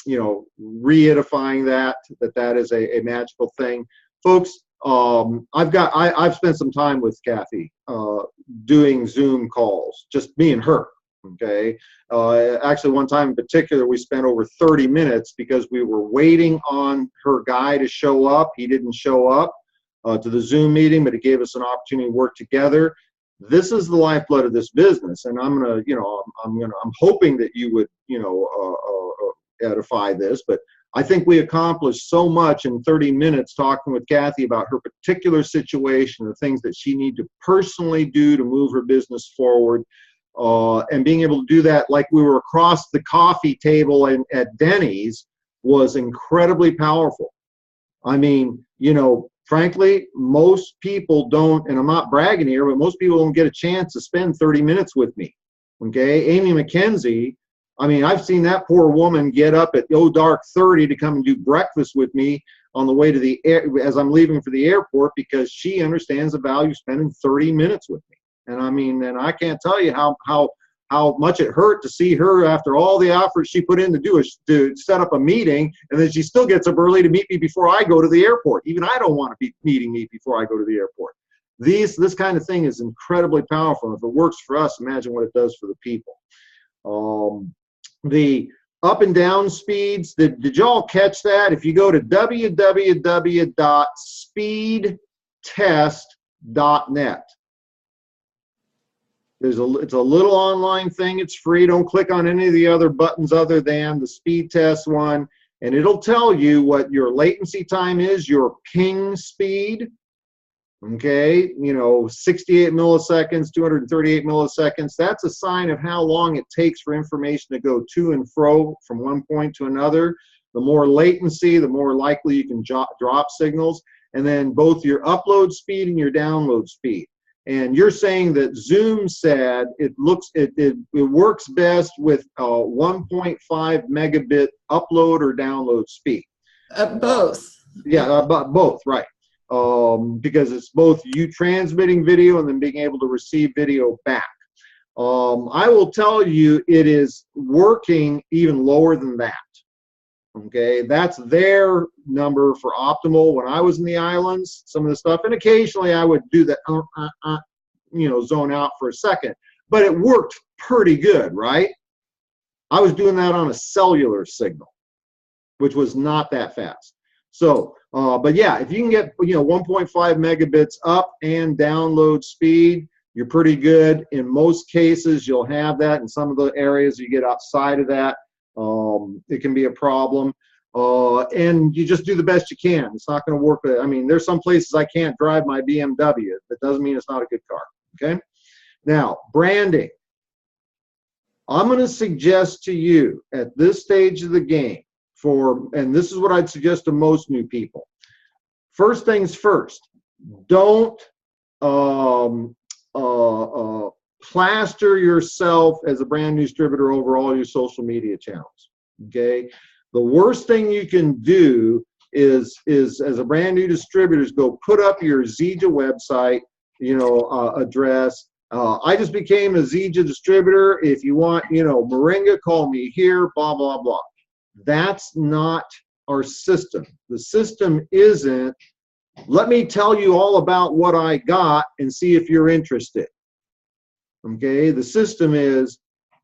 you know, re-edifying that is a magical thing. Folks, I've spent some time with Kathy doing Zoom calls, just me and her, okay? Actually, one time in particular, we spent over 30 minutes because we were waiting on her guy to show up. He didn't show up to the Zoom meeting, but it gave us an opportunity to work together. This is the lifeblood of this business, and I'm hoping that you would, you know, edify this, but I think we accomplished so much in 30 minutes talking with Kathy about her particular situation, the things that she needs to personally do to move her business forward, and being able to do that like we were across the coffee table at Denny's was incredibly powerful. I mean, you know, frankly, most people don't, and I'm not bragging here, but most people don't get a chance to spend 30 minutes with me. Okay, Amy McKenzie I mean, I've seen that poor woman get up at dark 30 to come and do breakfast with me on the way to the air as I'm leaving for the airport, because she understands the value of spending 30 minutes with me. And I mean, and I can't tell you how much it hurt to see her after all the effort she put in to set up a meeting, and then she still gets up early to meet me before I go to the airport. Even I don't want to be meeting me before I go to the airport. This kind of thing is incredibly powerful. If it works for us, imagine what it does for the people. The up and down speeds, did y'all catch that? If you go to www.speedtest.net, it's a little online thing. It's free. Don't click on any of the other buttons other than the speed test one, and it'll tell you what your latency time is, your ping speed. Okay, 68 milliseconds, 238 milliseconds. That's a sign of how long it takes for information to go to and fro from one point to another. The more latency, the more likely you can drop signals. And then both your upload speed and your download speed. And you're saying that Zoom said it works best with 1.5 megabit upload or download speed. Both. Yeah, both, right. Because it's both you transmitting video and then being able to receive video back. I will tell you, it is working even lower than that. Okay, that's their number for optimal. When I was in the islands, some of the stuff, and occasionally I would do that, zone out for a second, but it worked pretty good, right? I was doing that on a cellular signal, which was not that fast. So, but yeah, if you can get 1.5 megabits up and download speed, you're pretty good. In most cases, you'll have that. In some of the areas you get outside of that, it can be a problem. And you just do the best you can. It's not going to work. I mean, there's some places I can't drive my BMW. That doesn't mean it's not a good car. Okay. Now, branding. I'm going to suggest to you at this stage of the game, and this is what I'd suggest to most new people. First things first, don't plaster yourself as a brand new distributor over all your social media channels. Okay, the worst thing you can do is as a brand new distributor is go put up your Zija website, address. I just became a Zija distributor. If you want, Moringa, call me here, blah, blah, blah. That's not our system. The system isn't, let me tell you all about what I got and see if you're interested. Okay, the system is,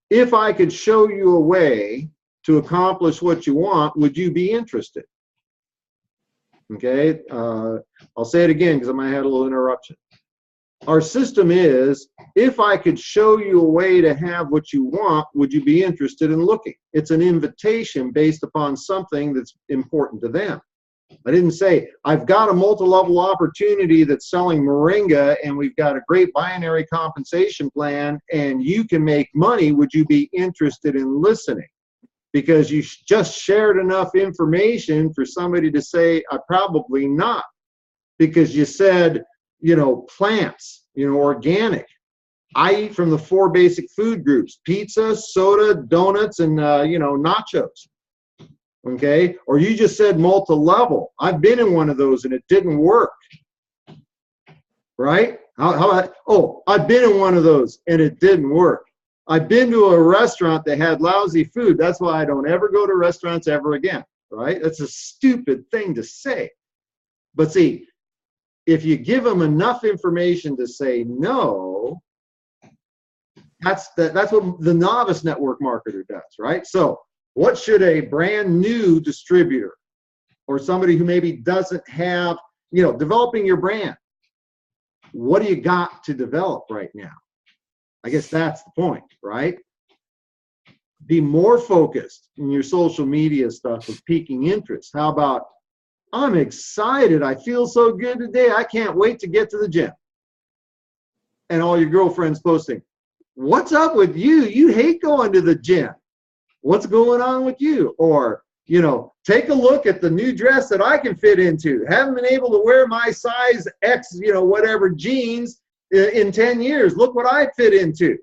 if I could show you a way to accomplish what you want, would you be interested? Okay, I'll say it again because I might have had a little interruption. Our system is, if I could show you a way to have what you want, would you be interested in looking? It's an invitation based upon something that's important to them. I didn't say, I've got a multi-level opportunity that's selling Moringa and we've got a great binary compensation plan and you can make money. Would you be interested in listening? Because you just shared enough information for somebody to say, probably not. Because you said, plants, organic. I eat from the 4 basic food groups: pizza, soda, donuts, and, nachos. Okay? Or you just said multi-level. I've been in one of those and it didn't work. Right? How about, I've been in one of those and it didn't work. I've been to a restaurant that had lousy food. That's why I don't ever go to restaurants ever again. Right? That's a stupid thing to say. But see, if you give them enough information to say no, that's what the novice network marketer does, right? So what should a brand new distributor or somebody who maybe doesn't have, developing your brand, what do you got to develop right now? I guess that's the point, right? Be more focused in your social media stuff with piquing interest. How about, I'm excited. I feel so good today. I can't wait to get to the gym. And all your girlfriends posting, what's up with you? You hate going to the gym. What's going on with you? Or, take a look at the new dress that I can fit into. Haven't been able to wear my size X, whatever jeans in 10 years. Look what I fit into.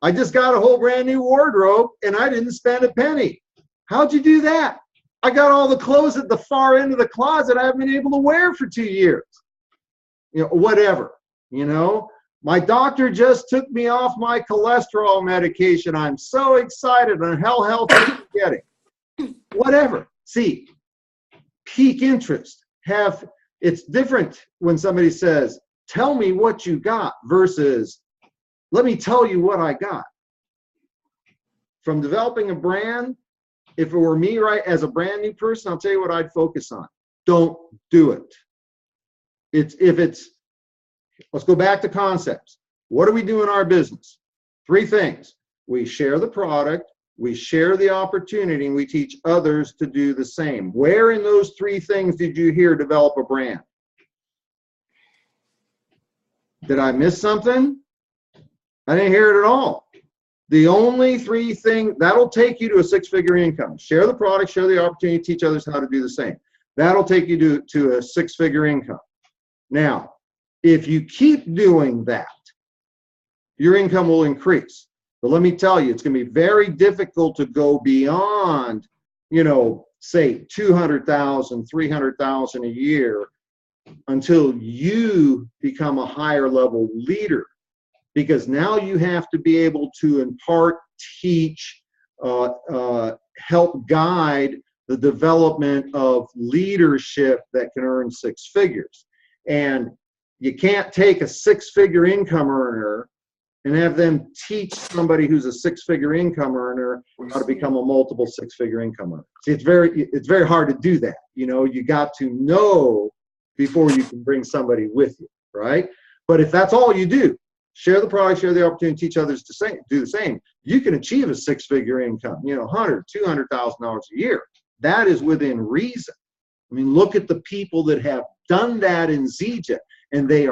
I just got a whole brand new wardrobe and I didn't spend a penny. How'd you do that? I got all the clothes at the far end of the closet I haven't been able to wear for 2 years. You know, whatever, you know. My doctor just took me off my cholesterol medication. I'm so excited on how healthy I'm getting. Whatever. See, peak interest. It's different when somebody says, tell me what you got versus let me tell you what I got. From developing a brand, if it were me, right, as a brand new person, I'll tell you what I'd focus on. Don't do it. Let's go back to concepts. What do we do in our business? 3 things. We share the product, we share the opportunity, and we teach others to do the same. Where in those 3 things did you hear develop a brand? Did I miss something? I didn't hear it at all. The only 3 things that'll take you to a 6-figure income. Share the product, share the opportunity, teach others how to do the same. That'll take you to a 6-figure income. Now, if you keep doing that, your income will increase. But let me tell you, it's going to be very difficult to go beyond, you know, say 200,000, 300,000 a year until you become a higher level leader. Because now you have to be able to impart, teach, help guide the development of leadership that can earn 6 figures. And you can't take a 6-figure income earner and have them teach somebody who's a 6-figure income earner how to become a multiple 6-figure income earner. See, it's very hard to do that. You know, you got to know before you can bring somebody with you, right? But if that's all you do, share the product, share the opportunity, teach others to do the same, you can achieve a 6-figure income, you know, $100,000, $200,000 a year. That is within reason. I mean, look at the people that have done that in ZJet, and they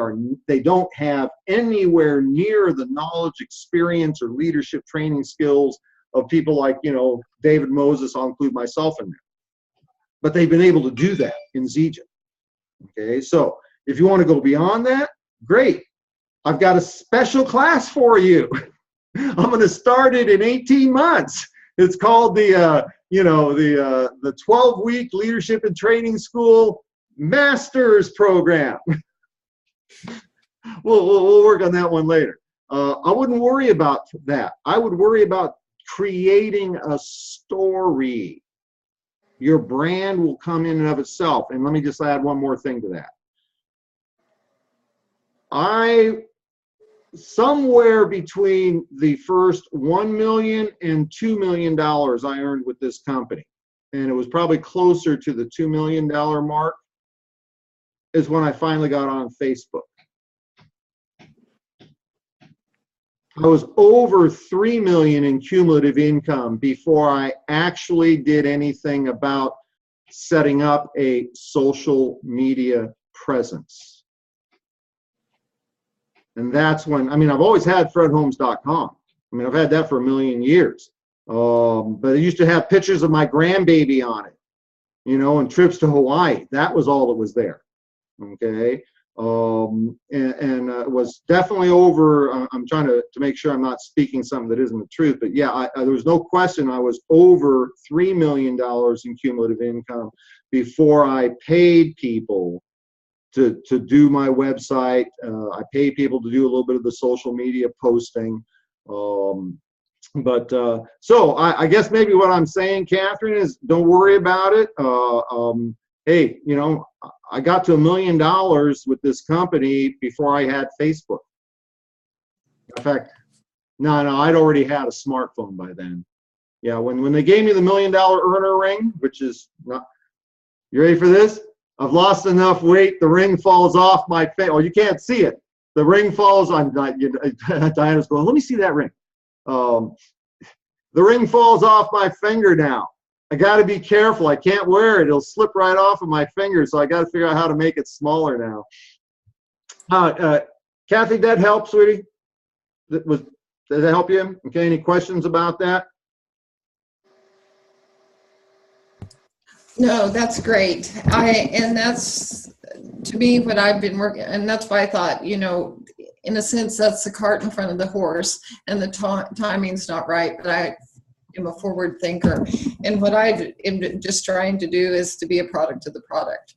don't have anywhere near the knowledge, experience, or leadership training skills of people like, you know, David Moses. I'll include myself in there. But they've been able to do that in ZJet. Okay, so if you want to go beyond that, great. I've got a special class for you. I'm going to start it in 18 months. It's called the 12-week Leadership and Training School Masters Program. We'll work on that one later. I wouldn't worry about that. I would worry about creating a story. Your brand will come in and of itself. And let me just add one more thing to that. Somewhere between the first $1 million and $2 million I earned with this company, and it was probably closer to the $2 million mark, is when I finally got on Facebook. I was over $3 million in cumulative income before I actually did anything about setting up a social media presence. And that's when, I mean, I've always had fredholmes.com. I mean, I've had that for 1 million years. But it used to have pictures of my grandbaby on it, you know, and trips to Hawaii. That was all that was there. Okay. It was definitely over. I'm trying to make sure I'm not speaking something that isn't the truth. But yeah, there was no question I was over $3 million in cumulative income before I paid people to do my website. I pay people to do a little bit of the social media posting. So I guess maybe what I'm saying, Catherine, is don't worry about it. Hey, you know, I got to $1 million with this company before I had Facebook. In fact, no, I'd already had a smartphone by then. Yeah, when they gave me the $1 million earner ring, which is not, you ready for this? I've lost enough weight, the ring falls off my face. Oh, you can't see it. The ring falls on, Diana's going, let me see that ring. The ring falls off my finger now. I got to be careful. I can't wear it. It'll slip right off of my finger, so I got to figure out how to make it smaller now. Kathy, that help, sweetie? Did that help you? Okay, any questions about that? No, that's great. And that's, to me, what I've been working, and that's why I thought, you know, in a sense, that's the cart in front of the horse, and the timing's not right, but I am a forward thinker. And what I am just trying to do is to be a product of the product,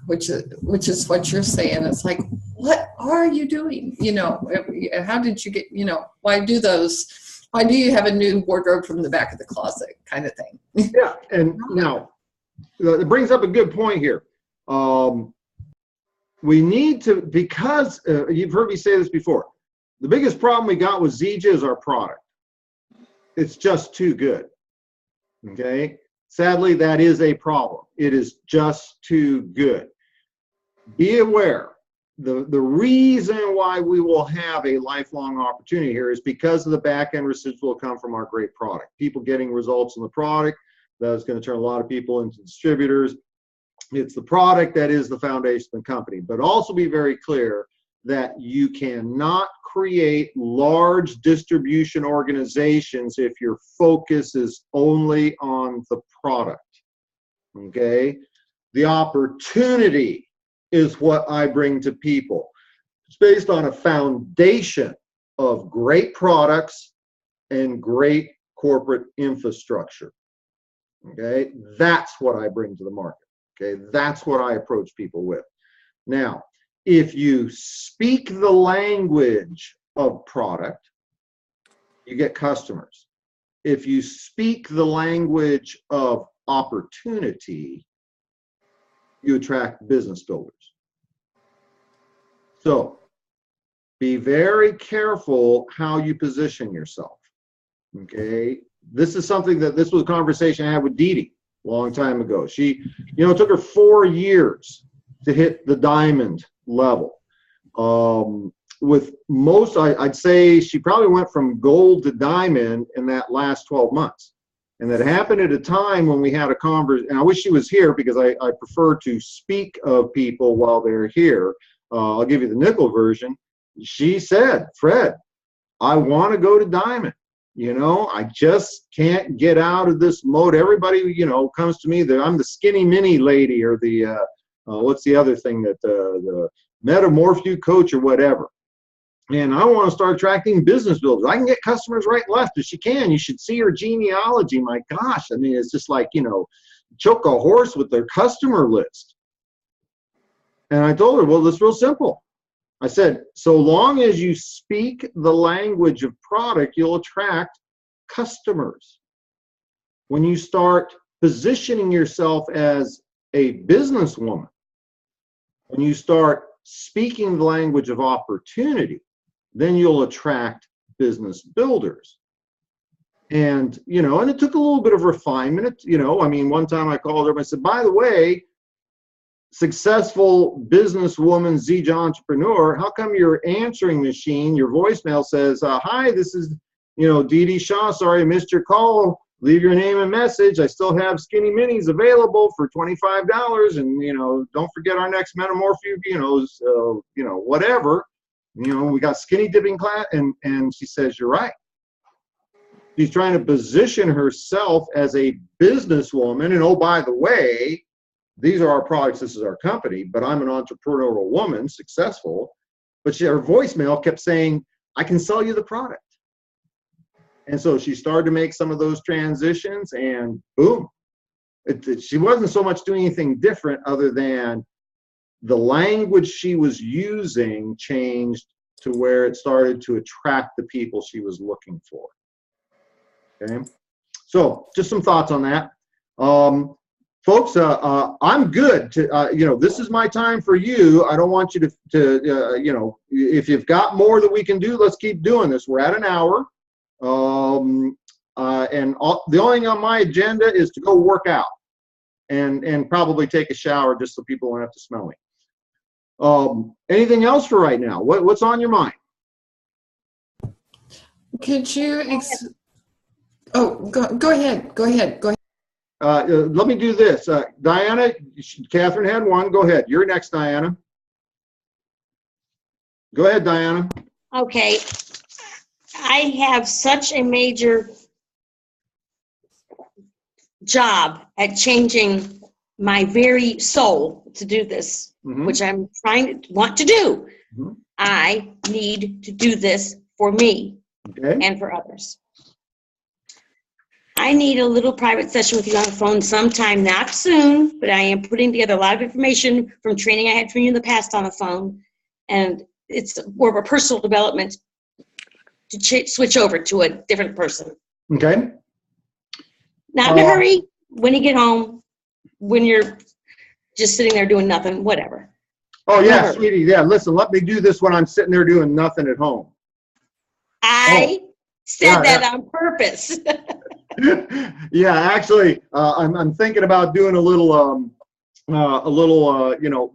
which is what you're saying. It's like, what are you doing? You know, how did you get, you know, why do you have a new wardrobe from the back of the closet kind of thing? Yeah, and now, it brings up a good point here. We need to, because you've heard me say this before, the biggest problem we got with Zija is our product. It's just too good. Okay? Sadly, that is a problem. It is just too good. Be aware, the reason why we will have a lifelong opportunity here is because of the back-end residual come from our great product. People getting results in the product, that's going to turn a lot of people into distributors. It's the product that is the foundation of the company. But also be very clear that you cannot create large distribution organizations if your focus is only on the product. Okay? The opportunity is what I bring to people. It's based on a foundation of great products and great corporate infrastructure. Okay? That's what I bring to the market. Okay? That's what I approach people with. Now, if you speak the language of product, you get customers. If you speak the language of opportunity, you attract business builders. So be very careful how you position yourself. Okay? This is something this was a conversation I had with Dee Dee a long time ago. She, you know, it took her 4 years to hit the diamond level. With most, I'd say she probably went from gold to diamond in that last 12 months. And that happened at a time when we had a conversation, and I wish she was here because I prefer to speak of people while they're here. I'll give you the nickel version. She said, Fred, I want to go to diamond. You know, I just can't get out of this mode. Everybody, you know, comes to me that I'm the skinny mini lady, or the, what's the other thing, that the metamorph you coach or whatever. And I want to start attracting business builders. I can get customers right and left. If she can, you should see her genealogy. My gosh, I mean, it's just like, you know, choke a horse with their customer list. And I told her, well, it's real simple. I said, so long as you speak the language of product, you'll attract customers. When you start positioning yourself as a businesswoman, when you start speaking the language of opportunity, then you'll attract business builders. And, you know, and it took a little bit of refinement. You know, I mean, one time I called her and I said, by the way, successful businesswoman, Zija entrepreneur, how come your answering machine, your voicemail says, hi, this is, you know, Dee Dee Shaw, sorry I missed your call. Leave your name and message. I still have skinny minis available for $25. And, you know, don't forget our next metamorph, you know, whatever. You know, we got skinny dipping class. And she says, you're right. She's trying to position herself as a businesswoman. And oh, by the way, these are our products. This is our company, but I'm an entrepreneurial woman, successful. But her voicemail kept saying, I can sell you the product. And so she started to make some of those transitions, and boom. She wasn't so much doing anything different other than the language she was using changed to where it started to attract the people she was looking for. Okay? So just some thoughts on that. Folks, I'm good to, you know, this is my time for you. I don't want you to you know, if you've got more that we can do, let's keep doing this. We're at an hour. And the only thing on my agenda is to go work out and probably take a shower just so people don't have to smell me. Anything else for right now? What's on your mind? Could you, go ahead. Let me do this. Diana, Catherine had one. Go ahead. You're next, Diana. Go ahead, Diana. Okay. I have such a major job at changing my very soul to do this, which I'm want to do. I need to do this for me Okay. and for others. I need a little private session with you on the phone sometime, not soon, but I am putting together a lot of information from training I had from you in the past on the phone. And it's more of a personal development to switch over to a different person. Okay. Not in a hurry, when you get home, when you're just sitting there doing nothing, whatever. Oh, yeah, Never. sweetie. Yeah, listen, let me do this when I'm sitting there doing nothing at home. I said Yeah, that on purpose. Yeah, actually, I'm thinking about doing a little,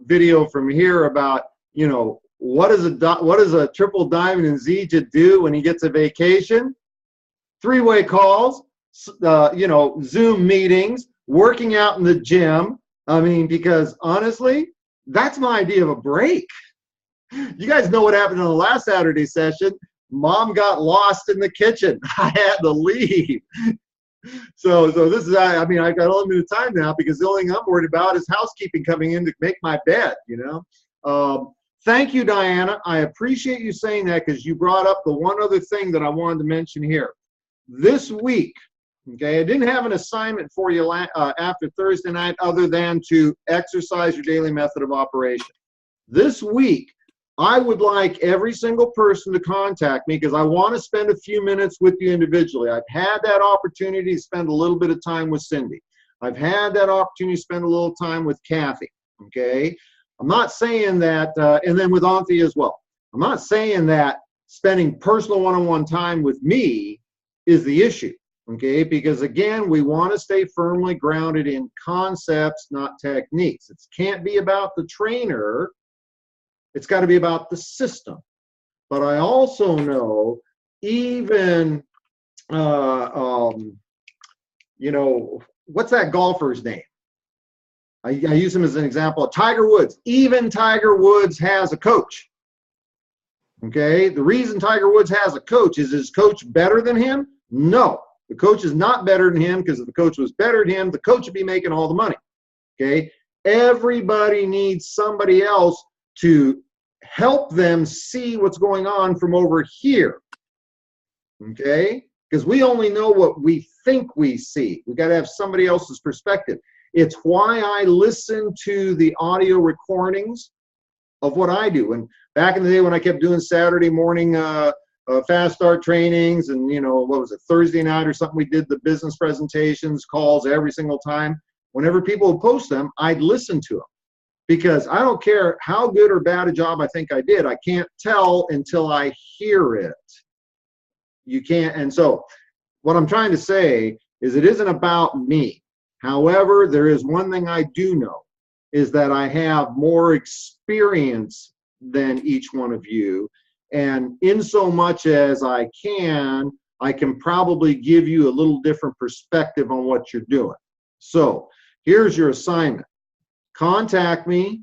video from here about, what does a triple diamond in Zija do when he gets a vacation? 3-way calls, Zoom meetings, working out in the gym. I mean, because honestly, that's my idea of a break. You guys know what happened on the last Saturday session. Mom got lost in the kitchen. I had to leave. So this is, I mean, I've got unlimited time now because the only thing I'm worried about is housekeeping coming in to make my bed, Thank you, Diana. I appreciate you saying that because you brought up the one other thing that I wanted to mention here. This week, okay, I didn't have an assignment for you after Thursday night other than to exercise your daily method of operation. This week, I would like every single person to contact me because I want to spend a few minutes with you individually. I've had that opportunity to spend a little bit of time with Cindy. I've had that opportunity to spend a little time with Kathy, okay? I'm not saying that, and then with Anthea as well. I'm not saying that spending personal one-on-one time with me is the issue, okay? Because again, we want to stay firmly grounded in concepts, not techniques. It can't be about the trainer. It's got to be about the system. But I also know even, what's that golfer's name? I use him as an example. Tiger Woods. Even Tiger Woods has a coach. Okay? The reason Tiger Woods has a coach is his coach better than him? No. The coach is not better than him because if the coach was better than him, the coach would be making all the money. Okay? Everybody needs somebody else to help them see what's going on from over here. Okay? Because we only know what we think we see. We got to have somebody else's perspective. It's why I listen to the audio recordings of what I do. And back in the day when I kept doing Saturday morning fast start trainings and, what was it, Thursday night or something, we did the business presentations, calls every single time. Whenever people would post them, I'd listen to them. Because I don't care how good or bad a job I think I did, I can't tell until I hear it. You can't, and so what I'm trying to say is it isn't about me. However, there is one thing I do know, is that I have more experience than each one of you. And in so much as I can probably give you a little different perspective on what you're doing. So here's your assignment. Contact me.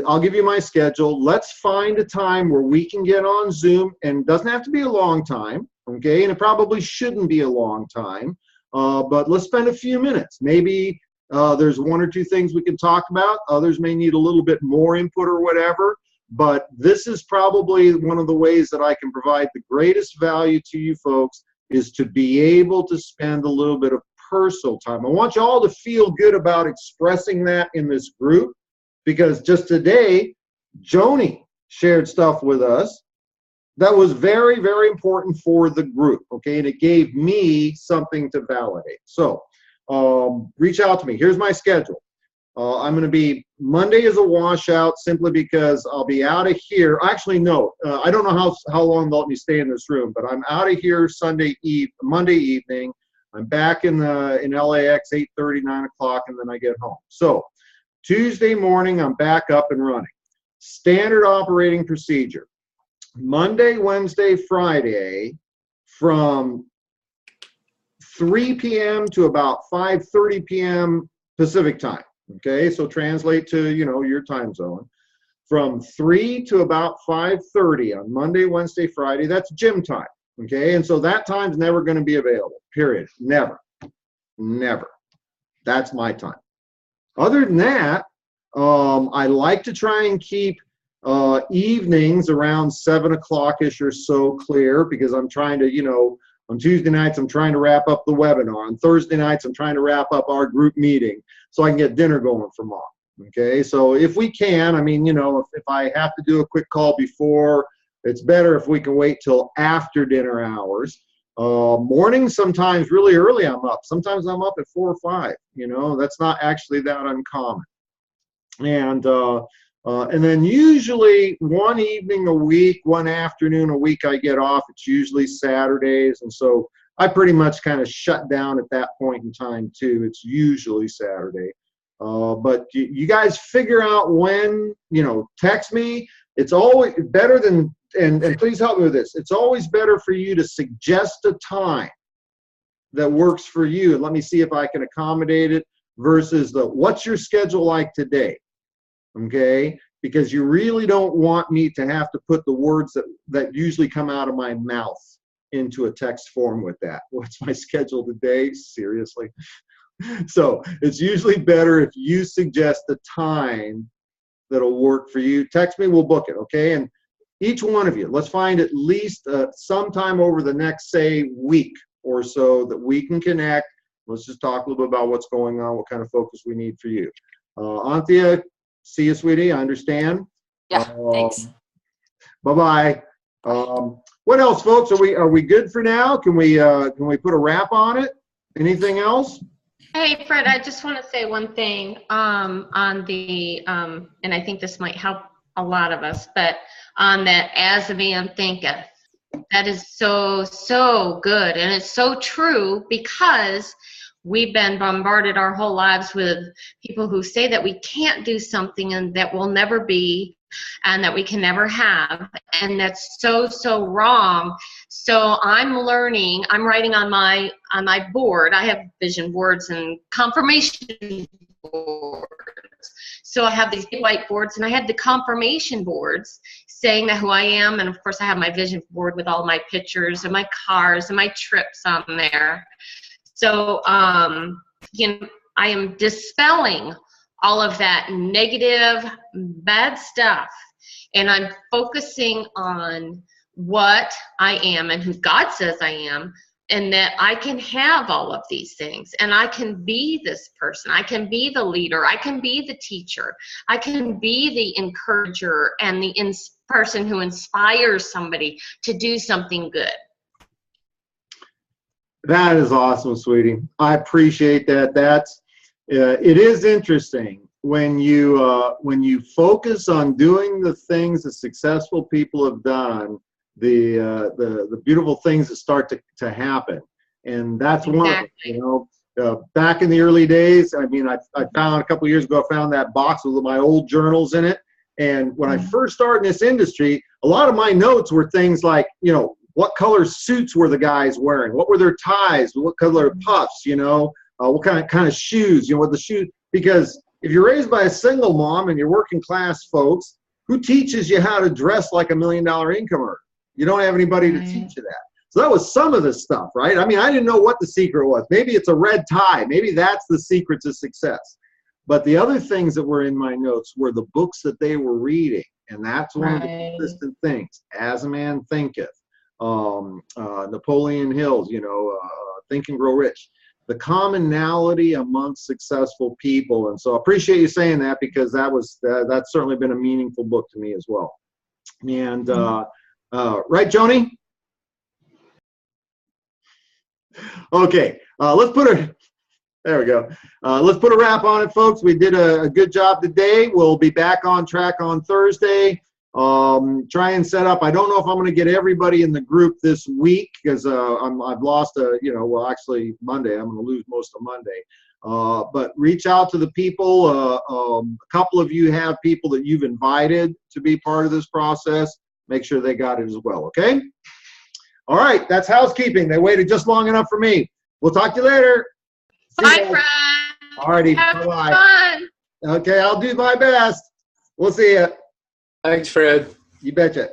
I'll give you my schedule. Let's find a time where we can get on Zoom, and it doesn't have to be a long time, okay? And it probably shouldn't be a long time, but let's spend a few minutes. Maybe there's one or two things we can talk about. Others may need a little bit more input or whatever, but this is probably one of the ways that I can provide the greatest value to you folks is to be able to spend a little bit of personal time. I want you all to feel good about expressing that in this group because just today, Joni shared stuff with us that was very, very important for the group, okay? And it gave me something to validate. So reach out to me. Here's my schedule. I'm going to be, Monday is a washout simply because I'll be out of here. Actually, no, I don't know how long they'll let me stay in this room, but I'm out of here Monday evening. I'm back in LAX 8:30, 9 o'clock, and then I get home. So Tuesday morning, I'm back up and running. Standard operating procedure. Monday, Wednesday, Friday, from 3 p.m. to about 5:30 p.m. Pacific time. Okay, so translate to, your time zone. From 3 to about 5:30 on Monday, Wednesday, Friday, that's gym time. Okay, and so that time's never going to be available, period. Never. That's my time. Other than that, I like to try and keep Evenings around 7 o'clock-ish or so clear, because I'm trying to, you know, on Tuesday nights, I'm trying to wrap up the webinar. On Thursday nights, I'm trying to wrap up our group meeting so I can get dinner going for Mom. Okay, so if we can, I mean, you know, if I have to do a quick call before, it's better if we can wait till after dinner hours. Mornings, sometimes really early I'm up. Sometimes I'm up at 4 or 5, you know, that's not actually that uncommon. And then usually one evening a week, one afternoon a week I get off. It's usually Saturdays. And so I pretty much kind of shut down at that point in time too. It's usually Saturday. But you guys figure out when, you know, text me. It's always better than, and please help me with this. It's always better for you to suggest a time that works for you. And let me see if I can accommodate it versus the, what's your schedule like today? Okay, because you really don't want me to have to put the words that usually come out of my mouth into a text form with that. What's my schedule today? Seriously. So it's usually better if you suggest a time that'll work for you. Text me, we'll book it, okay? And each one of you, let's find at least sometime over the next, say, week or so that we can connect. Let's just talk a little bit about what's going on, what kind of focus we need for you. Anthea, see you, sweetie. I understand. Yeah, thanks. Bye-bye. What else, folks? Are we good for now? Can we put a wrap on it? Anything else? Hey, Fred, I just want to say one thing on the, and I think this might help a lot of us, but on that as a man thinketh, that is so, so good. And it's so true because we've been bombarded our whole lives with people who say that we can't do something and that will never be and that we can never have. And that's so, so wrong. So I'm learning, I'm writing on my board. I have vision boards and confirmation boards. So I have these big white boards and I had the confirmation boards saying that who I am. And of course I have my vision board with all my pictures and my cars and my trips on there. So, you know, I am dispelling all of that negative, bad stuff, and I'm focusing on what I am and who God says I am, and that I can have all of these things, and I can be this person. I can be the leader. I can be the teacher. I can be the encourager and the person who inspires somebody to do something good. That is awesome, sweetie. I appreciate that. That's it is interesting when you focus on doing the things that successful people have done, the beautiful things that start to happen, and that's one of them. You know, back in the early days, I mean, I found a couple of years ago, I found that box with my old journals in it, and when I first started in this industry, a lot of my notes were things like, you know, what color suits were the guys wearing? What were their ties? What color puffs? You know, what kind of shoes? You know, what the shoes? Because if you're raised by a single mom and you're working class folks, who teaches you how to dress like $1 million income earner? You don't have anybody to teach you that. So that was some of the stuff, right? I mean, I didn't know what the secret was. Maybe it's a red tie. Maybe that's the secret to success. But the other things that were in my notes were the books that they were reading, and that's one of the consistent things. As a Man Thinketh. Napoleon Hill's, you know, Think and Grow Rich, the commonality amongst successful people. And so I appreciate you saying that, because that's certainly been a meaningful book to me as well. And right, Joni? Okay, there we go. Let's put a wrap on it, folks. We did a good job today. We'll be back on track on Thursday. Try and set up. I don't know if I'm going to get everybody in the group this week, because I've lost well, actually Monday. I'm going to lose most of Monday. But reach out to the people. A couple of you have people that you've invited to be part of this process. Make sure they got it as well. Okay. All right. That's housekeeping. They waited just long enough for me. We'll talk to you later. Bye, Fred. All righty. Bye-bye. Okay. I'll do my best. We'll see you. Thanks, Fred. You betcha.